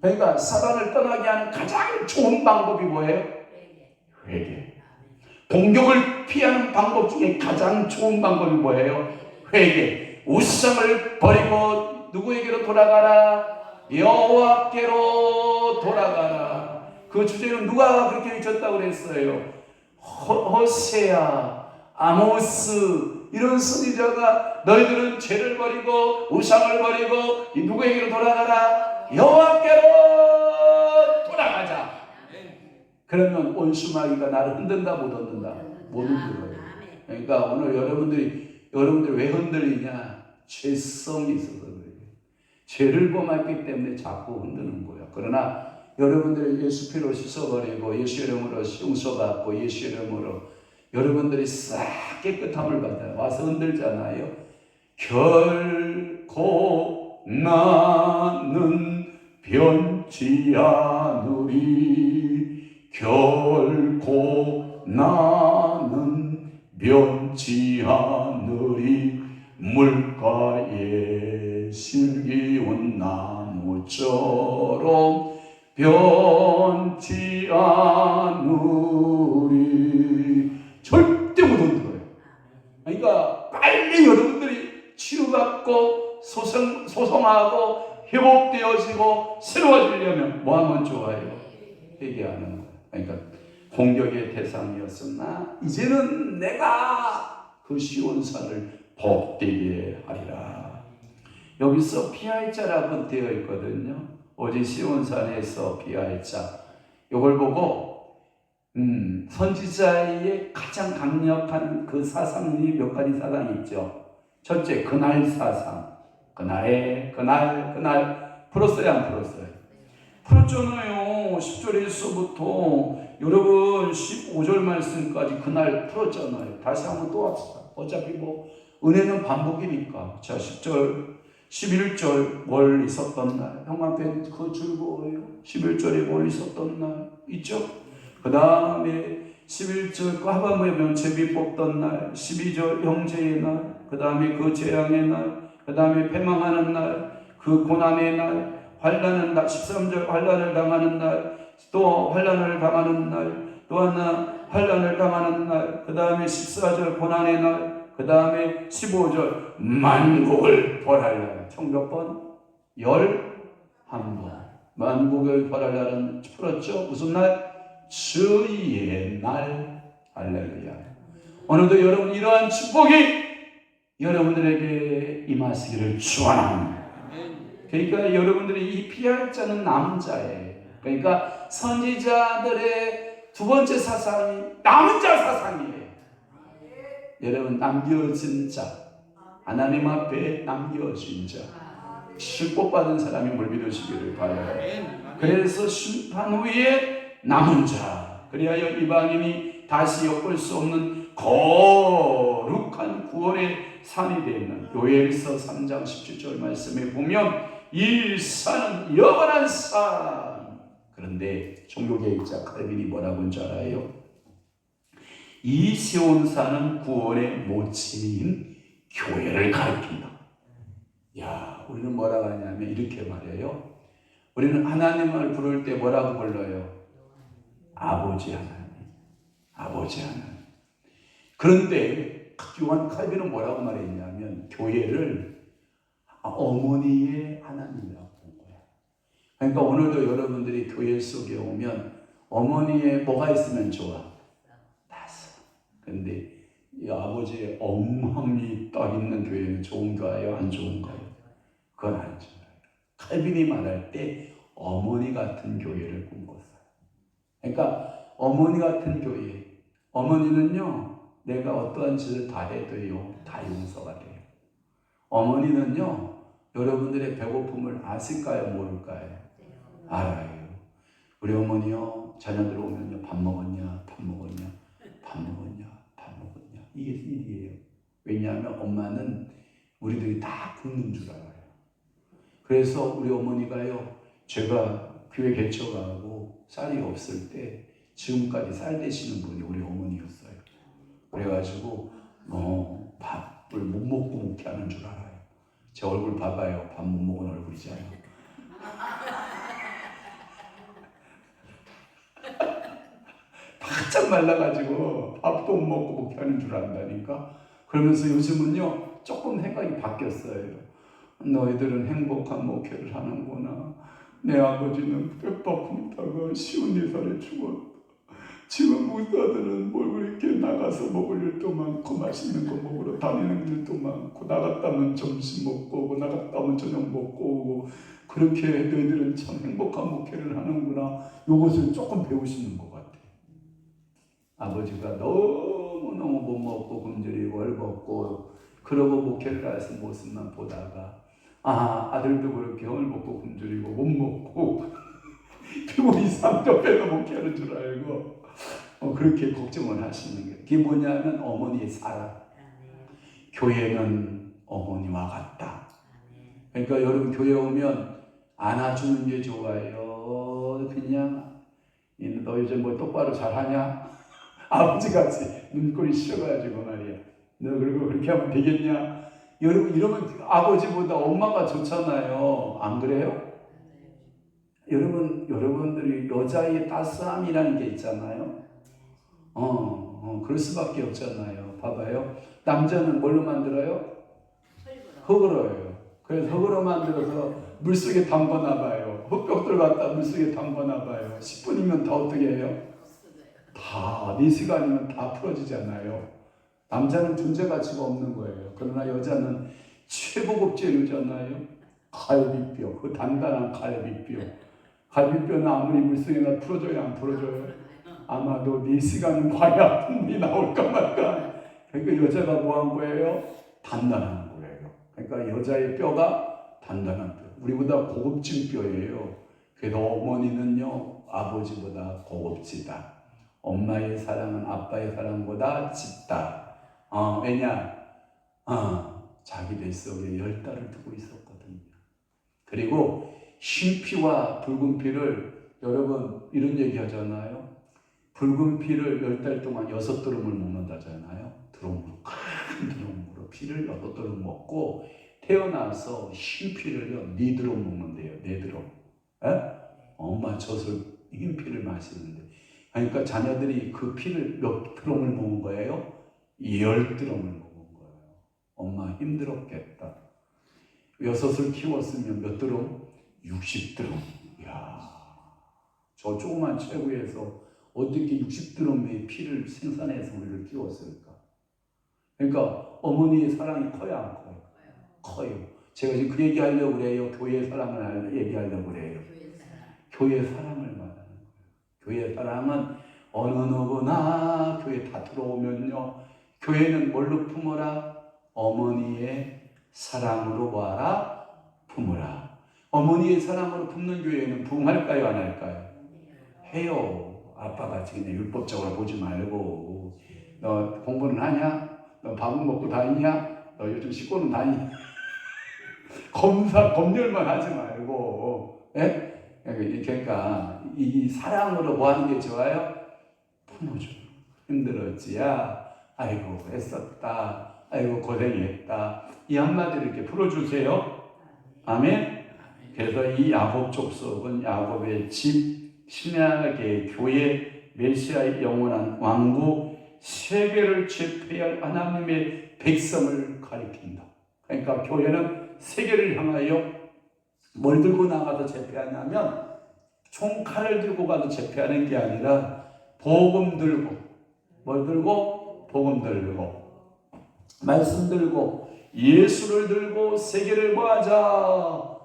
그러니까 사단을 떠나게 하는 가장 좋은 방법이 뭐예요? 회개. 공격을 피하는 방법 중에 가장 좋은 방법이 뭐예요? 회개. 우상을 버리고 누구에게로 돌아가라? 여호와께로 돌아가라. 그 주제는 누가 그렇게 줬다고 그랬어요? 호세아, 아모스 이런 선지자가 너희들은 죄를 버리고 우상을 버리고 누구에게로 돌아가라? 여호와께로 돌아가자. 그러면 원수마귀가 나를 흔든다 못 흔든다? 못 흔들어요. 그러니까 오늘 여러분들이 왜 흔들리냐? 죄성이 있어서 그래요. 죄를 범했기 때문에 자꾸 흔드는 거예요. 그러나 여러분들이 예수 피로 씻어버리고 예수 이름으로 용서받고 예수 이름으로 여러분들이 싹 깨끗함을 받아요. 와서 흔들잖아요. 결코 나는 변치 않으리. 결코 나는 변치 않으리. 물가에 심기운 나무처럼 변치 않으리. 절대 못 흔들어요. 그러니까 빨리 여러분들이 치유받고 소성하고 회복되어지고 새로워지려면 뭐 하면 좋아요? 회개하는 거예요. 그러니까 공격의 대상이었으나 이제는 내가 그 시온산을 복되게 하리라. 여기서 피할 자라고 되어 있거든요. 오직 시온산에서 피할 자. 이걸 보고 선지자의 가장 강력한 그 사상이 몇 가지 사상이 있죠. 첫째, 그날 사상. 그날 풀었어요, 안 풀었어요? 풀었잖아요. 10절에서부터 여러분 15절 말씀까지 그날 풀었잖아요. 다시 한번 또 합시다. 어차피 뭐 은혜는 반복이니까. 자, 10절, 11절 뭘 있었던 날. 형 앞에 그 즐거워요. 11절에 뭘 있었던 날 있죠? 그 다음에 11절 그 하반부에 보면 제비 뽑던 날, 12절 형제의 날, 그 다음에 그 재앙의 날, 그 다음에 패망하는 날, 그 고난의 날, 환난은 날, 13절 환난을 당하는 날, 또 환난을 당하는 날, 또 하나 환난을 당하는 날, 그 다음에 14절 고난의 날, 그 다음에 15절 만국을 벌하려라. 총 몇 번? 11번. 만국을 벌하려는 풀었죠. 무슨 날? 주의 날. 할렐루야. 오늘도 여러분 이러한 축복이 여러분들에게 임하시기를 축원합니다. 그러니까 여러분들이 이 피할 자는 남은 자예요. 그러니까 선지자들의 두 번째 사상이 남은 자 사상이에요. 여러분 남겨진 자, 하나님 앞에 남겨진 자, 축복받은 사람이 뭘 믿으시기를 바라요. 그래서 심판 후에 남은 자, 그리하여 이방인이 다시 엿볼 수 없는 거룩한 구원의 산이 되는 요엘서 3장 17절 말씀에 보면 이 산은 영원한 산. 그런데 종교개혁자 칼빈이 뭐라고 한 줄 알아요? 이 시온산은 구원의 모체인 교회를 가리킨다. 야, 우리는 뭐라고 하냐면 이렇게 말해요. 우리는 하나님을 부를 때 뭐라고 불러요? 아버지 하나님. 아버지 하나님. 그런데 요한 칼빈은 뭐라고 말했냐면 교회를 어머니의 하나님이라고 본 거야. 그러니까 오늘도 여러분들이 교회 속에 오면 어머니의 뭐가 있으면 좋아? 다섯. 근데 이 아버지의 엉망이 딱 있는 교회는 좋은가요? 안 좋은가요? 그건 안 좋아요. 칼빈이 말할 때 어머니 같은 교회를 꿈꿨어요. 그러니까 어머니 같은 교회. 어머니는요, 내가 어떠한 짓을 다 해도요, 다 용서가 돼요. 어머니는요, 여러분들의 배고픔을 아실까요? 모를까요? 알아요. 우리 어머니요, 자녀들 오면요, 밥 먹었냐? 밥 먹었냐? 밥 먹었냐? 밥 먹었냐? 이게 일이에요. 왜냐하면 엄마는 우리들이 다 굶는 줄 알아요. 그래서 우리 어머니가요, 제가 교회 개척하고 쌀이 없을 때 지금까지 쌀 대시는 분이 우리 어머니였어요. 그래가지고 밥을 못 먹고 묵혀하는 줄 알아요. 제 얼굴 봐봐요. 밥 못 먹은 얼굴이잖아요. 바짝 말라가지고 밥도 못 먹고 묵혀하는 줄 안다니까. 그러면서 요즘은요 조금 생각이 바뀌었어요. 너희들은 행복한 목회를 하는구나. 내 아버지는 뼈바꿈다가 쉬운 예살에 죽었다. 지금 목사들은 뭘 그렇게 나가서 먹을 일도 많고 맛있는 거 먹으러 다니는 일도 많고 나갔다면 점심 먹고 오고 나갔다면 저녁 먹고 오고 그렇게 너희들은 참 행복한 목회를 하는구나. 이것을 조금 배우시는 것 같아요. 아버지가 너무너무 못 먹고 굶주리고 헐벗고 그러고 목회를 해서 모습만 보다가 아들도 그렇게 헐벗고 굶주리고 못 먹고 피곤이 삼겹살도 목회하는 줄 알고 그렇게 걱정을 하시는 거예요. 그게 뭐냐면 어머니의 사랑. 교회는 어머니와 같다. 그러니까 여러분 교회 오면 안아주는 게 좋아요. 그냥 너 요즘 뭐 똑바로 잘하냐? 아버지같이 눈꼬리 씌어가지고 말이야. 너 그리고 그렇게 하면 되겠냐? 여러분 이러면 아버지보다 엄마가 좋잖아요. 안 그래요? 여러분들이 여자의 따스함이라는 게 있잖아요. 그럴 수밖에 없잖아요. 봐봐요. 남자는 뭘로 만들어요? 흙으로요. 그래서 흙으로 만들어서 물속에 담궈놔봐요. 흙벽돌 갖다 물속에 담궈놔봐요. 10분이면 다 어떻게 해요? 다 4시간이면 다 풀어지잖아요. 남자는 존재 가치가 없는 거예요. 그러나 여자는 최고급 재료잖아요. 갈비뼈, 그 단단한 갈비뼈. 갈비뼈는 아무리 물속에다 풀어줘야 안 풀어줘요? 아마도 4시간은 과야 풍물이 나올까 말까. 그러니까 여자가 뭐 한 거예요? 단단한 거예요. 그러니까 여자의 뼈가 단단한 뼈. 우리보다 고급진 뼈예요. 그래도 어머니는요, 아버지보다 고급지다. 엄마의 사랑은 아빠의 사랑보다 짙다. 왜냐? 자기 뱃속에 10달을 두고 있었거든요. 그리고 흰 피와 붉은 피를 여러분 이런 얘기 하잖아요. 붉은 피를 10달 동안 6드럼을 먹는다잖아요. 드럼으로 큰 드럼으로 피를 6드럼 먹고 태어나서 흰 피를요 4드럼 먹는데요. 4드럼. 엄마 젖을 흰 피를 마시는데 그러니까 자녀들이 그 피를 몇 드럼을 먹은 거예요? 10드럼을 먹은 거예요. 엄마 힘들었겠다. 6을 키웠으면 몇 드럼? 60드럼. 이야, 저 조그만 체구에서 어떻게 60드럼의 피를 생산해서 우리를 키웠을까? 그러니까 어머니의 사랑이 커요, 안 커요? 커요. 제가 지금 그 얘기하려고 그래요. 교회 사랑을 얘기하려고 그래요. 교회 사랑을 말하는 거예요. 교회 사랑은 어느 누구나 교회 다 들어오면요, 교회는 뭘로 품어라? 어머니의 사랑으로 봐라, 품어라. 어머니의 사랑으로 품는 교회는 부흥할까요, 안 할까요? 해요. 아빠같이 그냥 율법적으로 보지 말고, 너 공부는 하냐? 너 밥은 먹고 다니냐? 너 요즘 식구는 다니냐? 검열만 하지 말고, 예? 그러니까 이 사랑으로 뭐 하는 게 좋아요? 품어줘. 힘들었지야. 아이고 애썼다. 아이고 고생했다. 이 한마디를 이렇게 풀어주세요. 아멘. 그래서 이 야곱 족속은 야곱의 집, 신약의 교회, 메시아의 영원한 왕국, 세계를 제패할 하나님의 백성을 가리킨다. 그러니까 교회는 세계를 향하여 뭘 들고 나가서 제패하냐면 총칼을 들고 가서 제패하는 게 아니라 복음 들고, 뭘 들고? 복음 들고, 말씀 들고, 예수를 들고 세계를 구하자.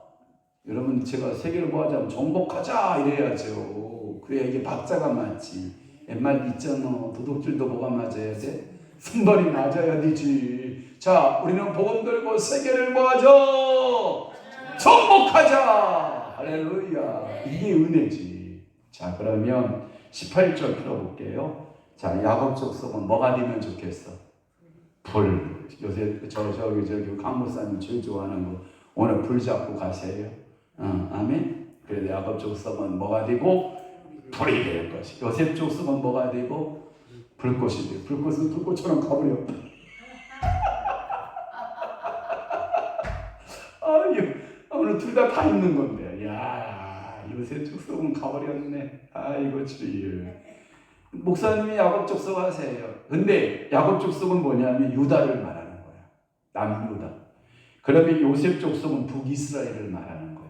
여러분, 제가 세계를 구하자면 정복하자 이래야죠. 그래야 이게 박자가 맞지. 옛말 있잖아. 도둑질도 뭐가 맞아야 돼? 순발이 맞아야 되지. 자, 우리는 복음 들고 세계를 구하자. 정복하자. 할렐루야. 이게 은혜지. 자, 그러면 18절 풀어볼게요. 자, 야곱 족속은 뭐가 되면 좋겠어? 불. 요새 저기 강목사님 제일 좋아하는 거, 오늘 불 잡고 가세요. 아멘. 그래서 야곱 족속은 뭐가 되고? 불이 될 것이. 요셉 족속은 뭐가 되고? 불꽃이 되고. 불꽃은 불꽃처럼 가버려. 오늘 둘 다 있는 건데. 야, 요셉 족속은 가버렸네. 아이고 주여. 목사님이 야곱 족속 하세요. 근데 야곱 족속은 뭐냐면 유다를 말하는 거야. 남유다. 그러면 요셉 족속은 북이스라엘을 말하는 거야.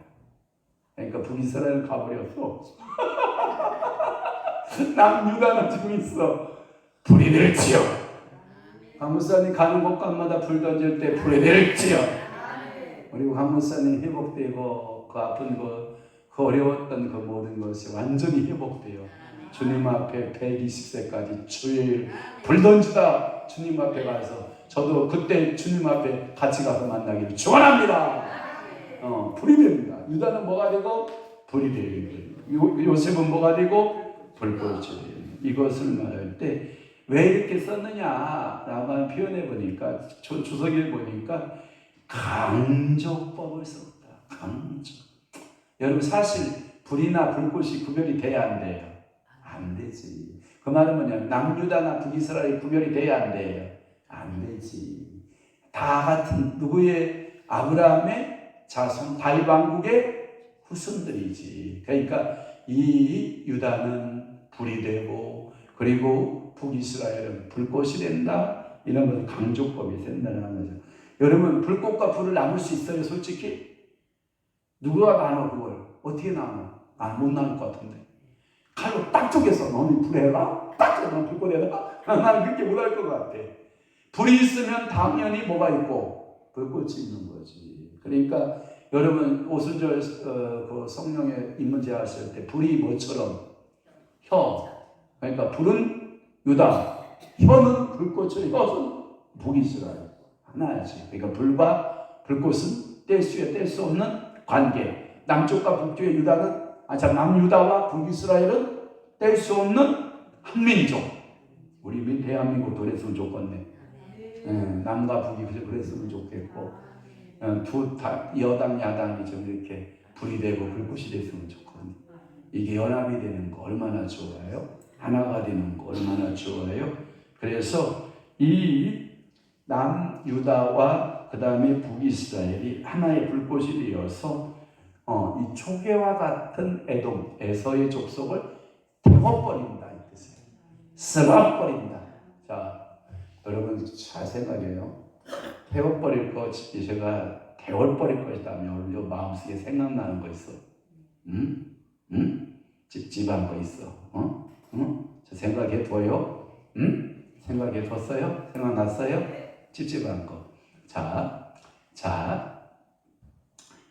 그러니까 북이스라엘 가버렸어. 남유다는 지금 있어. 불이 될지어. 강무사님 가는 곳간마다 불 던질 때 불이 될지어. 그리고 강무사님 회복되고 그 아픈 거, 그 어려웠던 그 모든 것이 완전히 회복돼요. 주님 앞에 120세까지 주일 불 던지다 주님 앞에 가서, 저도 그때 주님 앞에 같이 가서 만나기를 축원합니다. 불이 됩니다. 유다는 뭐가 되고? 불이 되고, 요셉은 뭐가 되고? 불꽃이 되고. 이것을 말할 때 왜 이렇게 썼느냐라고 표현해 보니까, 주석에 보니까 강조법을 썼다. 강조. 여러분, 사실 불이나 불꽃이 구별이 돼야 안 돼요? 안 되지. 그 말은 뭐냐면 남유다나 북이스라엘이 구별이 돼야 안 돼요? 안 되지. 다 같은 누구의? 아브라함의 자손, 다윗 왕국의 후손들이지. 그러니까 이 유다는 불이 되고, 그리고 북이스라엘은 불꽃이 된다. 이런 것은 강조법이 된다는 거죠. 여러분, 불꽃과 불을 나눌 수 있어요? 솔직히 누가 나눠? 그걸 어떻게 나눠? 못 나눌 것 같은데. 칼로 딱 쪼개서 너는 불해라, 딱 쪼개서 너는 불꽃에다가, 나는 그렇게 못할 것 같아. 불이 있으면 당연히 뭐가 있고? 불꽃이 있는 거지. 그러니까 여러분, 오순절 그 성령의 입문제 하실 때 불이 뭐처럼? 혀. 그러니까 불은 유다, 혀는 불꽃을, 혀는 북이스라엘. 하나지. 그러니까 불과 불꽃은 뗄 수 없는 관계. 남쪽과 북쪽의 유다는, 남유다와 북이스라엘은 뗄 수 없는 한민족. 우리 대한민국도 그랬으면 좋겠네. 남과 북이 그랬으면 좋겠고, 여당 야당이 좀 이렇게 불이 되고 불꽃이 됐으면 좋겠네. 이게 연합이 되는 거 얼마나 좋아요? 하나가 되는 거 얼마나 좋아요? 그래서 이 남유다와 그 다음에 북이스라엘이 하나의 불꽃이 되어서 이 초계와 같은 에돔, 에서의 족속을 태워버린다 이 뜻이에요. 쓸어버린다. 자, 여러분 잘 생각해요. 태워버릴 거 제가 태워버릴 것이다며 요 마음속에 생각나는 거 있어? 응? 응? 찝찝한 거 있어? 응? 저 생각해 둬요? 응? 생각해 뒀어요? 생각났어요? 찝찝한 거. 자,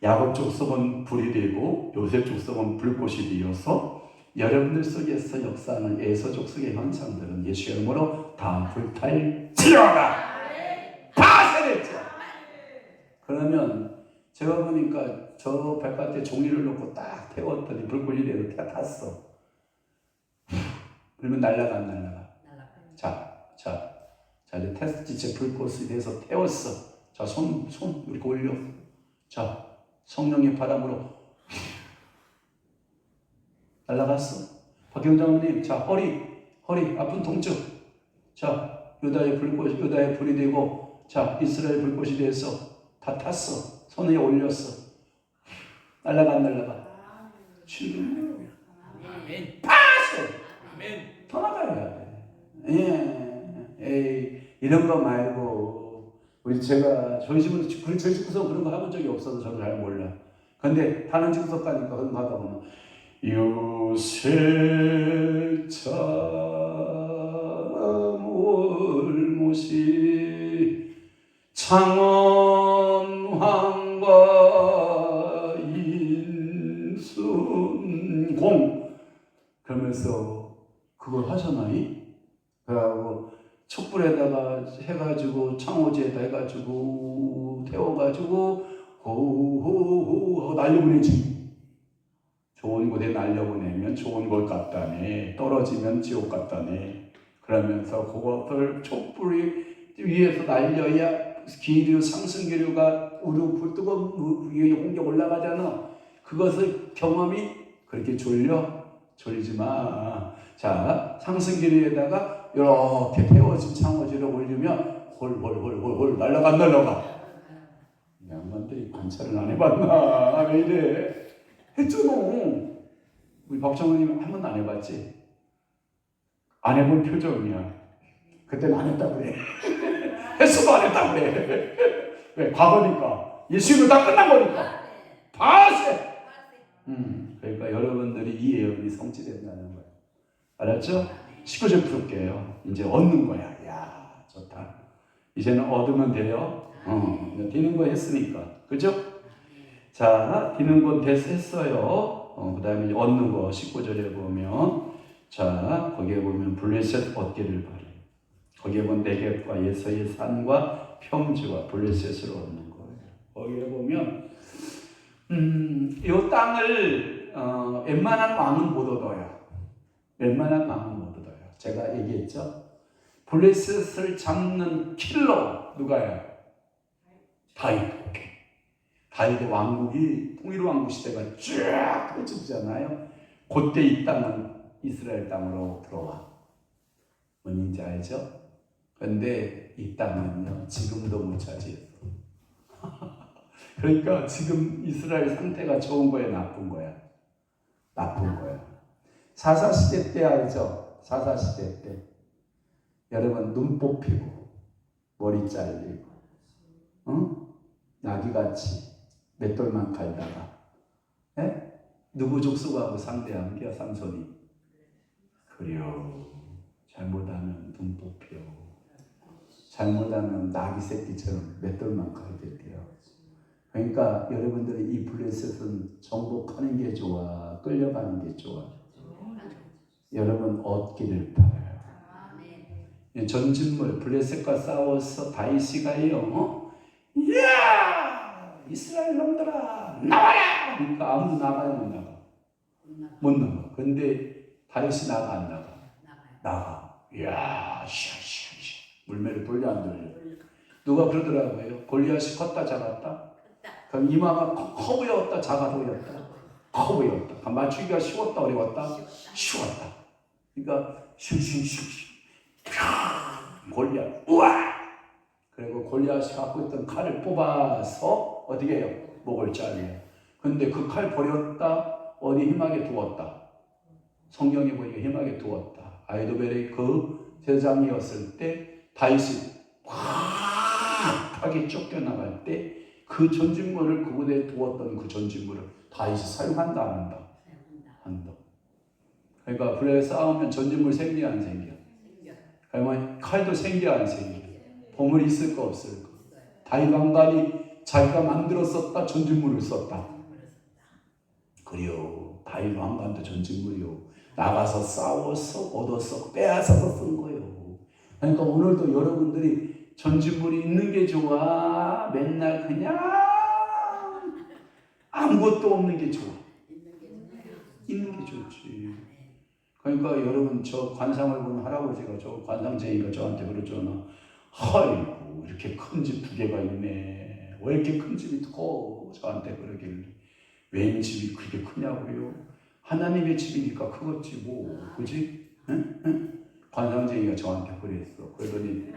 야곱 족속은 불이 되고 요셉 족속은 불꽃이 되어서 여러분들 속에서 역사하는 에서 족속의 현상들은 예수 이름으로 다 불탈지어다. 다 세랬죠. 그러면 제가 보니까 저 바깥에 종이를 놓고 딱 태웠더니 불꽃이 돼서 다 탔어. 그러면 날라가 안 날라가? 자, 이제 테스트체 불꽃이 돼서 태웠어. 자, 손 이렇게 올려. 자, 성령의 바람으로 날라갔어. 박경장님, 자, 허리 아픈 통증. 자, 유다의 불이 되고, 자, 이스라엘 불꽃이 돼서 다 탔어. 손에 올렸어. 날라가 안 날라가? 지금 파세. 더 나가야 돼. 이런 거 말고 저희 집은 저희 집에서 그런 거 해본 적이 없어서 저도 잘 몰라. 근데 다른 집에서 가니까 그런 거 하다 보면 요새참 올못이 창원왕과 인순공 그러면서 그걸 하잖아요. 그러고 촛불에다가 해가지고 창호지에다 해가지고 태워가지고 호호호 날려보내지. 좋은 곳에 날려보내면 좋은 것 같다네. 떨어지면 지옥 같다네. 그러면서 그것을 촛불이 위에서 날려야 상승기류가 우르 뜨거운 위에 공격 올라가잖아. 그것을 경험이 그렇게 졸리지 마. 자, 상승기류에다가 이렇게 태워진 창호지를 올리면 홀 날라가 안 날라가. 양반들이 관찰을 안 해봤나? 왜 이래? 했잖아. 우리 박정호님 한 번도 안 해봤지? 안 해본 표정이야. 그때는 안 했다고 그래. 했어도 안 했다고 그래. 왜? 과거니까. 예수님은 다 끝난 거니까. 파세. 그러니까 여러분들이 이 예언이 성취된다는 거예요. 알았죠? 19절 풀게요. 이제 얻는 거야. 야, 좋다. 이제는 얻으면 돼요. 디는 거 했으니까. 그죠? 자, 디는 거 했어요. 그 다음에 얻는 거 19절에 보면 자, 거기에 보면 블레셋 얻기를 바래. 거기에 보면 네겝과 예서의 산과 평지와 블레셋을 얻는 거예요. 거기에 보면 이 땅을 웬만한 왕은 못 얻어요. 웬만한 왕은 못 얻어요. 제가 얘기했죠. 블레셋을 잡는 킬러 누가요? 다윗의 왕국이 통일 왕국 시대가 쫙 펼쳐지잖아요. 그때 이 땅은 이스라엘 땅으로 들어와. 뭔지 알죠? 그런데 이 땅은요 지금도 못 차지했어. 그러니까 지금 이스라엘 상태가 좋은 거야, 나쁜 거야? 나쁜 거야. 사사시대 때 알죠? 사사시대 때 여러분 눈 뽑히고 머리 잘리고 나귀같이 맷돌만 갈다가 누구 족속하고 상대하는 게 삼손이 그래요. 잘못하면 눈 뽑혀. 잘못하면 나귀 새끼처럼 맷돌만 갈게 돼요. 그러니까 여러분들이 이 블레셋은 정복하는 게 좋아, 끌려가는 게 좋아. 여러분 얻기를 바라요. 전진물 블레셋과 싸워서 다윗이가요. 이야 이스라엘 놈들아 나와라. 그러니까 아무도 나가요 못 나가? 못 나가. 근데 다윗이 나가 안 나가? 나가. 이야 물매를 돌려 안 돌려? 누가 그러더라고요. 골리앗이 컸다 작았다? 그럼 이마가 커 보였다 작아 보였다? 커 보였다. 맞추기가 쉬웠다 어려웠다? 쉬웠다. 그러니까 슉슉슉슉 골리앗 우와. 그리고 골리앗이 갖고 있던 칼을 뽑아서 어떻게 해요? 목을 잘라요. 근데 그 칼 버렸다 어디 힘하게 두었다. 성경에 보니까 힘하게 두었다. 아이도벨의 그 제장이었을 때 다윗이 확 격하게 쫓겨나갈 때 그 전진물을 그곳에 두었던 그 전진물을 다윗이 사용한다 안 한다? 한다. 그러니까 불에 싸우면 전진물 생겨 안 생겨? 그러면 칼도 생겨 안 생겨? 보물이 있을까 없을까? 다윗 왕관이 자기가 만들었었다 전진물을 썼다. 그래요. 다윗 왕관도 전진물이요. 나가서 싸워서 얻어서 빼앗아서 쓴 거예요. 그러니까 오늘도 여러분들이 전진물이 있는 게 좋아? 맨날 그냥 아무것도 없는 게 좋아? 있는 게 좋지. 그러니까 여러분 저 관상을 보는 할아버지가 저 관상쟁이가 저한테 그러잖아. 아이고 이렇게 큰 집 2개가 있네. 왜 이렇게 큰 집이 커? 저한테 그러길래. 웬 집이 그렇게 크냐고요? 하나님의 집이니까 크겠지 뭐. 그지? 응? 응? 관상쟁이가 저한테 그랬어. 그러더니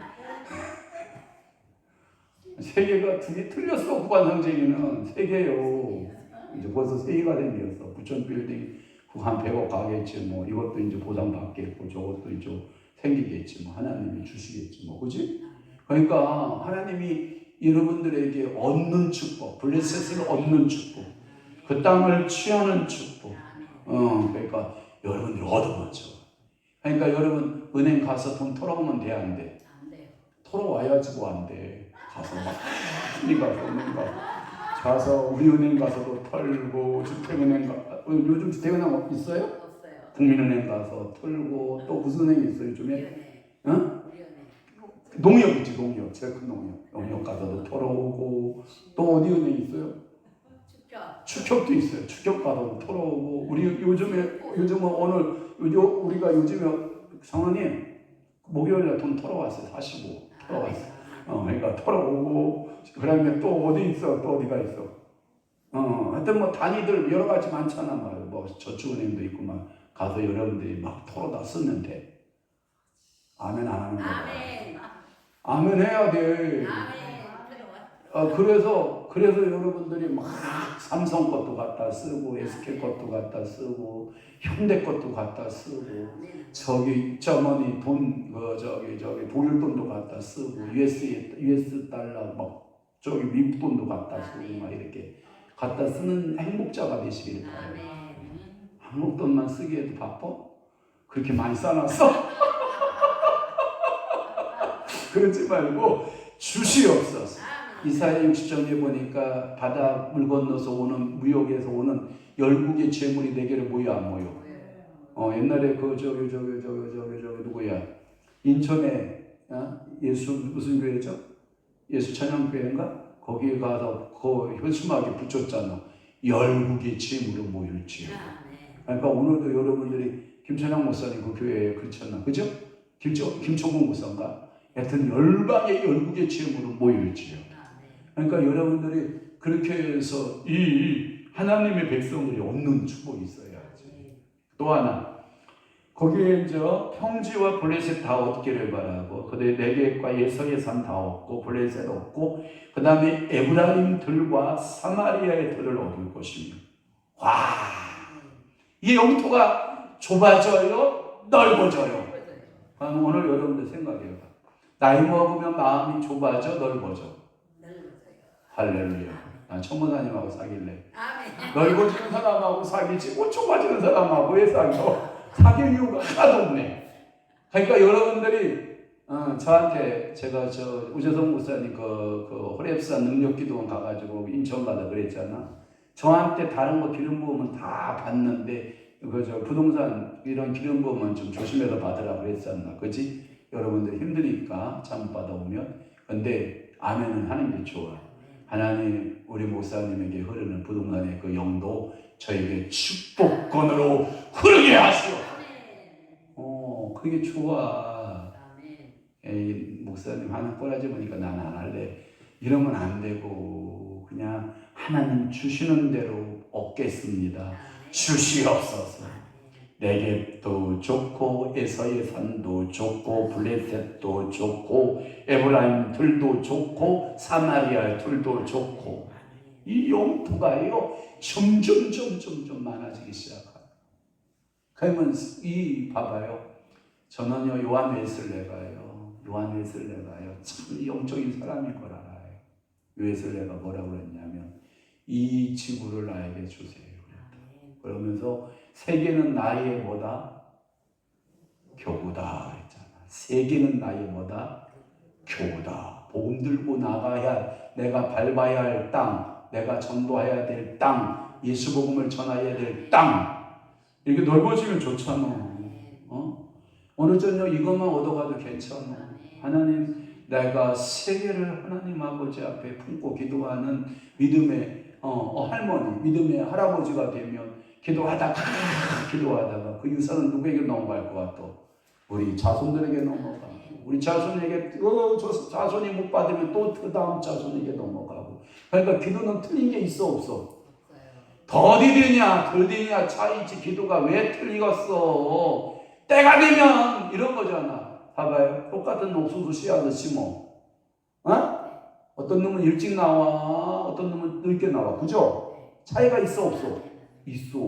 3개가 2개 틀렸어. 그 관상쟁이는 3개요. 이제 벌써 3개가 생겼어. 부천 빌딩 한 100억 가겠지 뭐. 이것도 이제 보상 받겠고 저것도 이제 생기겠지 뭐. 하나님이 주시겠지 뭐. 그지? 그러니까 하나님이 여러분들에게 얻는 축복, 블레셋을 얻는 축복, 그 땅을 취하는 축복. 그러니까 여러분들이 얻어보죠. 그러니까 여러분 은행 가서 돈 털어오면 돼 안 돼? 털어와야지 뭐 안 돼. 가서 막 빨리 가서 은행 가서 우리 은행 가서도 털고 주택은행 요즘 주택은행 있어요? 없어요. 국민은행 가서 털고 또 무슨 은행 있어요 요즘에? 응? 농협 있지 농협 제일 큰 농협 가서도 털어오고 또 어디 은행 있어요? 축협도 있어요. 축협 가서도 털어오고 우리 요즘은 오늘 우리가 요즘에 성원님 목요일에 돈 털어왔어요. 45 털어왔어요. 그러니까 털어오고 그다음에 또 어디 있어? 또 어디가 있어? 하여튼 뭐 단위들 여러 가지 많잖아. 뭐 저축은행도 있고 막 가서 여러분들이 막 털어다 쓰면 돼. 아멘 안 하는 거야. 아멘 해야 돼. 그래서 여러분들이 막 삼성 것도 갖다 쓰고 SK 것도 갖다 쓰고 현대 것도 갖다 쓰고 저기 저머니 돈 저기 독일 돈도 갖다 쓰고 US 달러 막 저기 미국 돈도 갖다 쓰고 막 이렇게 갖다 쓰는 행복자가 되시길 바라요. 한국 돈만 쓰기에도 바빠? 그렇게 많이 쌓아놨어? 그러지 말고 주시옵소서. 이사야 60장에 보니까 바다 물 건너서 오는 무역에서 오는 열국의 재물이 내게로 모여 안 모여? 옛날에 그 저기 누구야? 인천에 예수 무슨 교회죠? 예수 찬양교회인가? 거기에 가서 그 현수막에 붙였잖아. 열국의 재물로 모일지. 그러니까 오늘도 여러분들이 김찬양 목사님 그 교회에 그렇잖아. 그죠? 김초봉 목사인가? 하여튼 열국의 재물로 모일지요. 그러니까 여러분들이 그렇게 해서 이 하나님의 백성들이 얻는 축복이 있어야지. 또 하나 거기에 이제 평지와 블레셋 다 얻기를 바라고 그다음에 네겝과 예서의 산 다 얻고 블레셋 얻고 그 다음에 에브라임들과 사마리아의 들을 얻을 것이며 와, 이 영토가 좁아져요? 넓어져요? 그럼 오늘 여러분들 생각해봐. 나이 먹으면 마음이 좁아져? 넓어져? 할렐루야. 난 청모사님하고 사귈래. 넓어지는 사람하고 사귀지 못 좁아지는 사람하고 왜 사겨? 사귈 이유가 하나도 없네. 그러니까 여러분들이 저한테 제가 저 우재성 목사님 그 호랩산 능력기도원 가가지고 인천 가다 그랬잖아. 저한테 다른 거 기름 부으면 다 받는데 저 부동산 이런 기름 부으면 좀 조심해서 받으라 그랬잖아. 그지? 여러분들 힘드니까 잘못 받아오면. 근데 아멘은 하는 게 좋아. 하나님 우리 목사님에게 흐르는 부동산의 그 영도 저에게 축복권으로 흐르게 하시오. 그게 좋아. 에이, 목사님 하나 꼬라지 보니까 나는 안 할래. 이러면 안 되고 그냥 하나님 주시는 대로 얻겠습니다. 주시옵소서. 네겝도 좋고 에서의 산도 좋고 블레셋도 좋고 에브라임들도 좋고 사마리아들도 좋고 이 영토가요 점점 많아지기 시작합니다. 그러면 이 봐봐요. 저는요 요한 웨슬레가요 참 영적인 사람인 걸 알아요. 그래서 내가 뭐라고 그랬냐면 이 지구를 나에게 주세요. 그러면서 세계는 나의 뭐다? 교구다 그랬잖아. 세계는 나의 뭐다? 교구다. 복음 들고 나가야 내가 밟아야 할 땅, 내가 전도해야 될 땅, 예수 복음을 전해야 될 땅. 이렇게 넓어지면 좋잖아. 어느 저녁 이것만 얻어가도 괜찮아. 하나님, 내가 세계를 하나님 아버지 앞에 품고 기도하는 믿음의 할머니, 믿음의 할아버지가 되면 기도하다가 그 유산은 누구에게 넘어갈 것 같아? 우리 자손들에게 넘어가. 우리 자손에게 저 자손이 못 받으면 또 그 다음 자손에게 넘어가고. 그러니까 기도는 틀린 게 있어 없어? 더디냐 차이지. 기도가 왜 틀리겠어? 때가 되면 이런 거잖아. 봐봐요. 똑같은 옥수수 씨앗을 심어. 어떤 놈은 일찍 나와, 어떤 놈은 늦게 나와. 그죠? 차이가 있어 없어? 있어.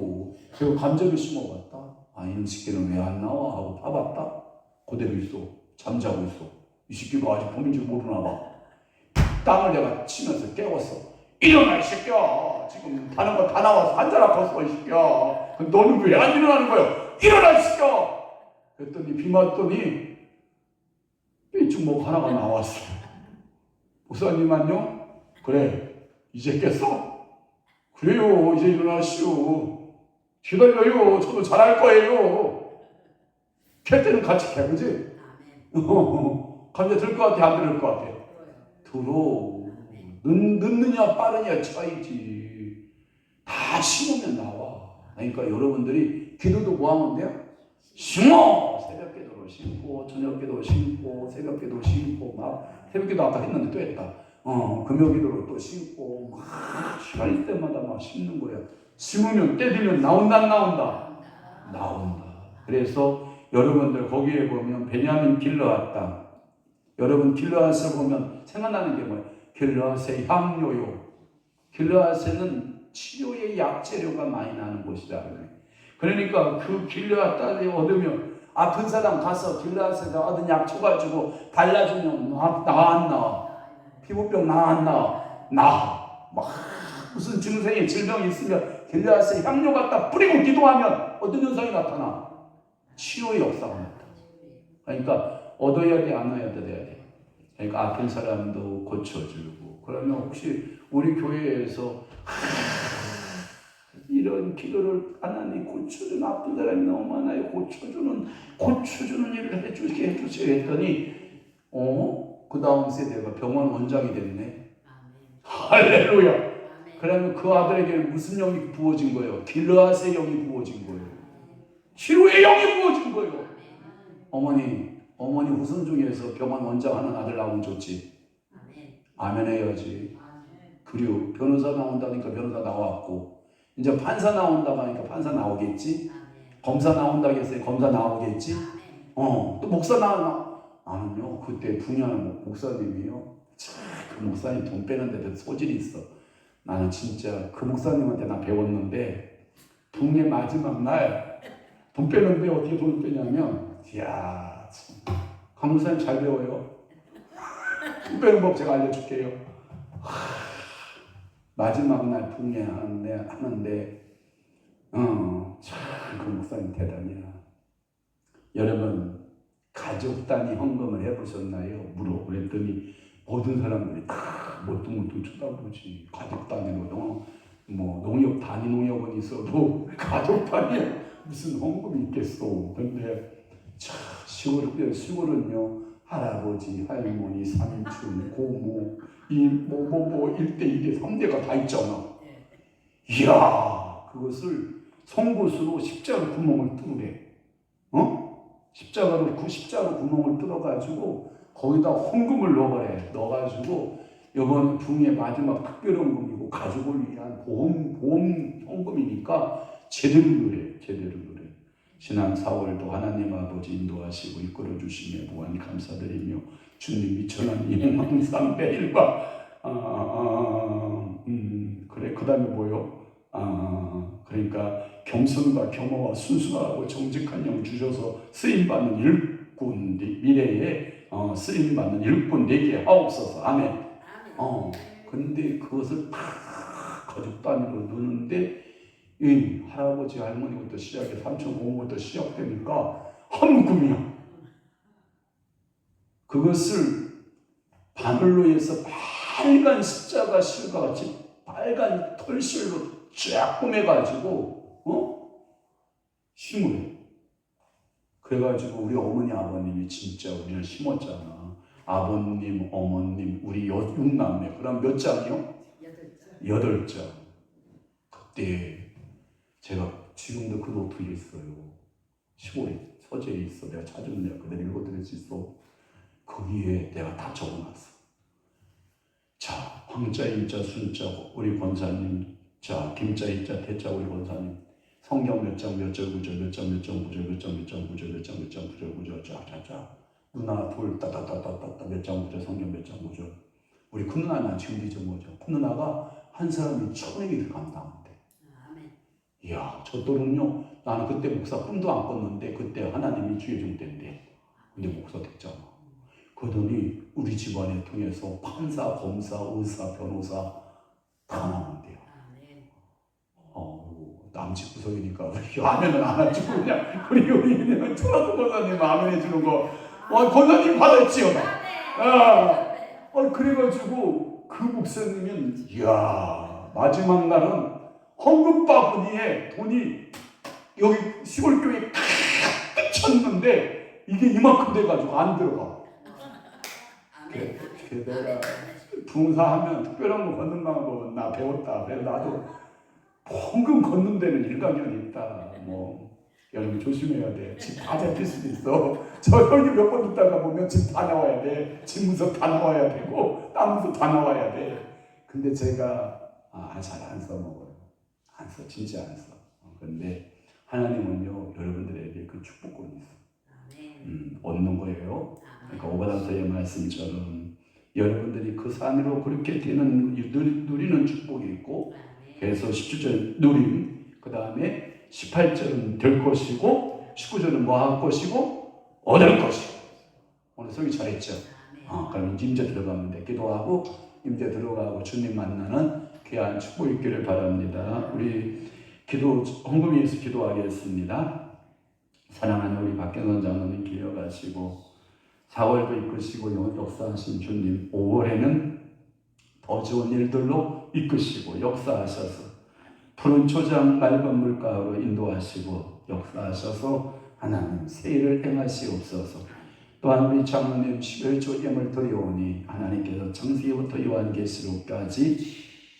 제가 감정을 심어봤다. 이놈 새끼는 왜 안 나와? 하고 봐봤다. 그대로 있어. 잠자고 있어. 이 새끼가 아직 봄인 줄 모르나 봐. 땅을 내가 치면서 깨웠어. 일어나 이 새끼야. 지금 다른 거 다 나와서 한자라 컸어 이 새끼야. 너는 왜 안 일어나는 거야? 일어나 이 새끼야. 그랬더니 비 맞더니 삐죽목 하나가 나왔어. 목사님 안녕? 그래 이제 깼어? 그래요 이제 일어나시오. 기다려요. 저도 잘할 거예요. 캘 때는 같이 캐보지? 감자 들 것 같아 안 들을 것 같아? 들어. 늦느냐 빠르냐 차이지. 다 심으면 나와. 그러니까 여러분들이 기도도 뭐 하면 돼요? 심어! 새벽기도로 심고 저녁기도 심고 새벽기도 심고 막 새벽기도 아까 했는데 또 했다. 금요기도로 또 심고 막 시간 있을 때마다 막 심는 거야. 심으면 때 되면 나온다 안 나온다? 나온다. 그래서 여러분들 거기에 보면 베냐민 길르앗 땅. 여러분 길르앗을 보면 생각나는 게 뭐예요? 길르앗의 향료요. 길르앗에는 치료의 약재료가 많이 나는 곳이다. 그러니까 그 길르앗 땅에 얻으면 아픈 사람 가서 길르앗에서 얻은 약 줘가지고 발라주면 나 안 나? 피부병 나 안 나? 막 무슨 증상에 질병이 있으면 길르앗에 향료 갖다 뿌리고 기도하면 어떤 현상이 나타나? 치료의 역사가 나타나. 그러니까 얻어야 돼, 안 얻어야 돼? 그러니까 아픈 사람도 고쳐주고. 그러면 혹시 우리 교회에서 이런 기도를 하나님 고쳐주는 아픈 사람이 너무 많아요. 고쳐주는 일을 해주세요 했더니 그 다음 세대가 병원 원장이 됐네. 할렐루야. 그러면 그 아들에게 무슨 영이 부어진 거예요? 길르앗의 영이 부어진 거예요. 치료의 영이 부어진 거예요. 어머니 후손 중에서 병원 원장 하는 아들 나오면 좋지. 아멘 해야지. 그리고 변호사 나온다니까 변호사 나왔고, 이제 판사 나온다고 하니까 판사 나오겠지. 검사 나온다고 했어요. 검사 나오겠지. 또 목사 나는요. 그때 분야는 목사님이요. 그 목사님 돈 빼는데 소질이 있어. 나는 진짜 그 목사님한테 나 배웠는데 붕의 마지막 날 돈 빼는데 어떻게 돈을 빼냐면, 이야 참 강 목사님 잘 배워요. 돈 빼는 법 제가 알려줄게요. 마지막 날 붕의 하는데 참 그 목사님 대단이야. 여러분 가족 단위 헌금을 해보셨나요? 그랬더니 모든 사람들이 다 멀뚱멀뚱 쳐다보지. 가족 단위로 뭐 농협 단위 농협은 있어도 가족 단위에 무슨 헌금이 있겠어. 근데 참 시골은요 할아버지, 할머니, 삼촌, 고모 이 뭐 1대, 2대, 3대가 다 있잖아. 이야 그것을 송곳으로 십자가 구멍을 뚫으래. 십자가로 구멍을 뚫어가지고 거기다 헌금을 넣어가지고 이번 붕의 마지막 특별헌금이고 가족을 위한 보험 헌금이니까 제대로 누래. 지난 4월도 하나님 아버지 인도하시고 이끌어 주시며 무한 감사드리며 주님 미천한 이행만 삼배일과 그래 그 다음에 뭐요? 그러니까 겸손과 겸허와 순수하고 정직한 영 주셔서 쓰임받는 일꾼 미래에 쓰임받는 일꾼 되게 하옵소서. 아멘. 근데 그것을 다 가족 단위로 넣는데 이 할아버지 할머니부터 시작해 삼촌 고모부터 시작되니까 한 묶음이야. 그것을 바늘로 해서 빨간 십자가 실과 같이 빨간 털실로 쫙 꾸며가지고 심으래. 그래가지고 우리 어머니 아버님이 진짜 우리를 심었잖아. 아버님 어머님 우리 6남매. 그럼 몇 장이요? 8장. 그때 제가 지금도 그 노트에 있어요. 시골에 서재에 있어. 내가 찾으면 내가 그대로 읽어드릴 수 있어. 거기에 내가 다 적어놨어. 자, 황자, 임자, 순자 우리 권사님, 자, 김자, 임자, 태자 우리 권사님, 성경 몇 장, 몇 절, 구절, 몇 장, 몇 장, 구절, 몇 장, 몇 장, 구절, 몇 장, 몇 장, 구절, 구절, 쫙쫙쫙. 누나 둘, 따따따따따, 몇 장, 구절, 성경 몇 장, 구절. 우리 큰 누나는 지금 잊어먹죠. 큰 누나가 한 사람이 1000회기를 감당한대. 이야, 저 또는요, 나는 그때 목사 꿈도 안 꿨는데 그때 하나님이 주의 줄 때인데, 근데 목사 됐잖아. 그러더니 우리 집안에 통해서 판사, 검사, 의사, 변호사 다 나온대요. 남집 구석이니까 아멘은 안 하지. 그냥 우리 그냥 초라도 권사님 아멘 해주는 거, 권사님 받았지요. 그래가지고 그 목사님은 이야, 마지막 날은 헌금 바구니에 돈이 여기 시골 교회에 가득 찼는데 이게 이만큼 돼가지고 안 들어가. 내가 봉사하면 특별한 거 걷는 방법은 나 배웠다. 그래서 나도 헌금 걷는 데는 일가견이 있다. 여러분 조심해야 돼. 집 다 잡힐 수도 있어. 저 여기 몇 번 있다가 보면 집 다 나와야 돼. 집 문서 다 나와야 되고 땅 문서 다 나와야 돼. 근데 제가 잘 안 써먹어요. 안 써. 진짜 안 써. 그런데 하나님은요 여러분들에게 그 축복권이 있어. 얻는 거예요. 그러니까 오바단서의 말씀처럼 여러분들이 그 산으로 그렇게 되는 누리는 축복이 있고, 그래서 17절 누림, 그 다음에 18절은 될 것이고 19절은 뭐 할 것이고 얻을 것이고. 오늘 소개 잘했죠. 그럼 임재 들어가면 돼. 기도하고 임재 들어가고 주님 만나는 귀한 축복 있기를 바랍니다. 우리 헌금에 의해서 기도하겠습니다. 사랑하는 우리 박경선 장로님 기억하시고 4월도 이끄시고 역사하신 주님, 5월에는 더 좋은 일들로 이끄시고 역사하셔서 푸른 초장 맑은 물가로 인도하시고 역사하셔서 하나님 새 일을 행하시옵소서. 또한 우리 장로님 11조 예물 드리오니 하나님께서 창세기부터 요한계시록까지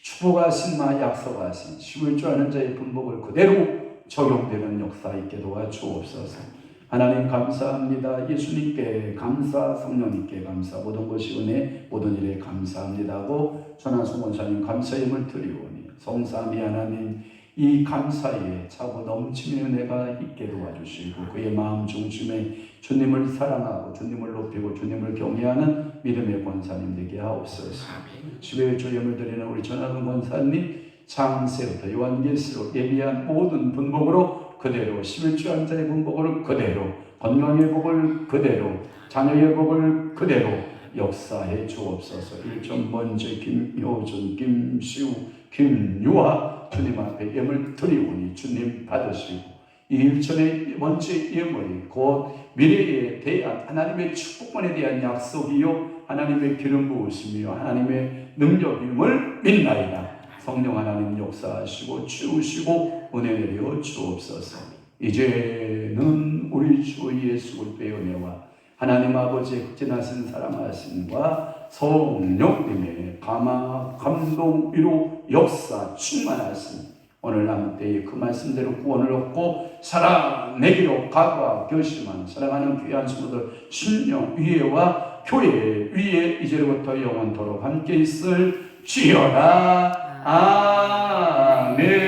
축복하신 약속하신 11조 하는 자의 분복을 그대로 적용되는 역사 있게 도와주옵소서. 하나님 감사합니다. 예수님께 감사, 성령님께 감사, 모든 것이 은혜, 모든 일에 감사합니다고 전하송 원사님 감사임을 드리오니 성삼위 하나님 이 감사에 차고 넘치는 은혜가 있게 도와주시고 그의 마음 중심에 주님을 사랑하고 주님을 높이고 주님을 경외하는 믿음의 권사님 되게 하옵소서. 11조 예물 드리는 우리 전하송 권사님 창세부터 요한계시록 예비한 모든 분복으로 그대로 11조 한 자의 분복을 그대로 건강의 복을 그대로 자녀의 복을 그대로 역사해 주옵소서. 일전 먼저 김효준, 김시우, 김유아 주님 앞에 예물 드리오니 주님 받으시고 이 일전의 먼저 예물이 곧 미래에 대한 하나님의 축복권에 대한 약속이요 하나님의 기름 부으심이요 하나님의 능력임을 믿나이다. 성령 하나님 역사하시고 치우시고 은혜 내려 주옵소서. 이제는 우리 주 예수 그리스도의 은혜와 하나님 아버지의 극진하신 사랑하심과 성령님의 감동 위로 역사 충만하신 오늘 남은 때에 그 말씀대로 구원을 얻고 살아내기로 각오하고 결심한 사랑하는 귀한 성도들 신령 위에와 교회 위에 이제로부터 영원토록 함께 있을 지어다. 아멘.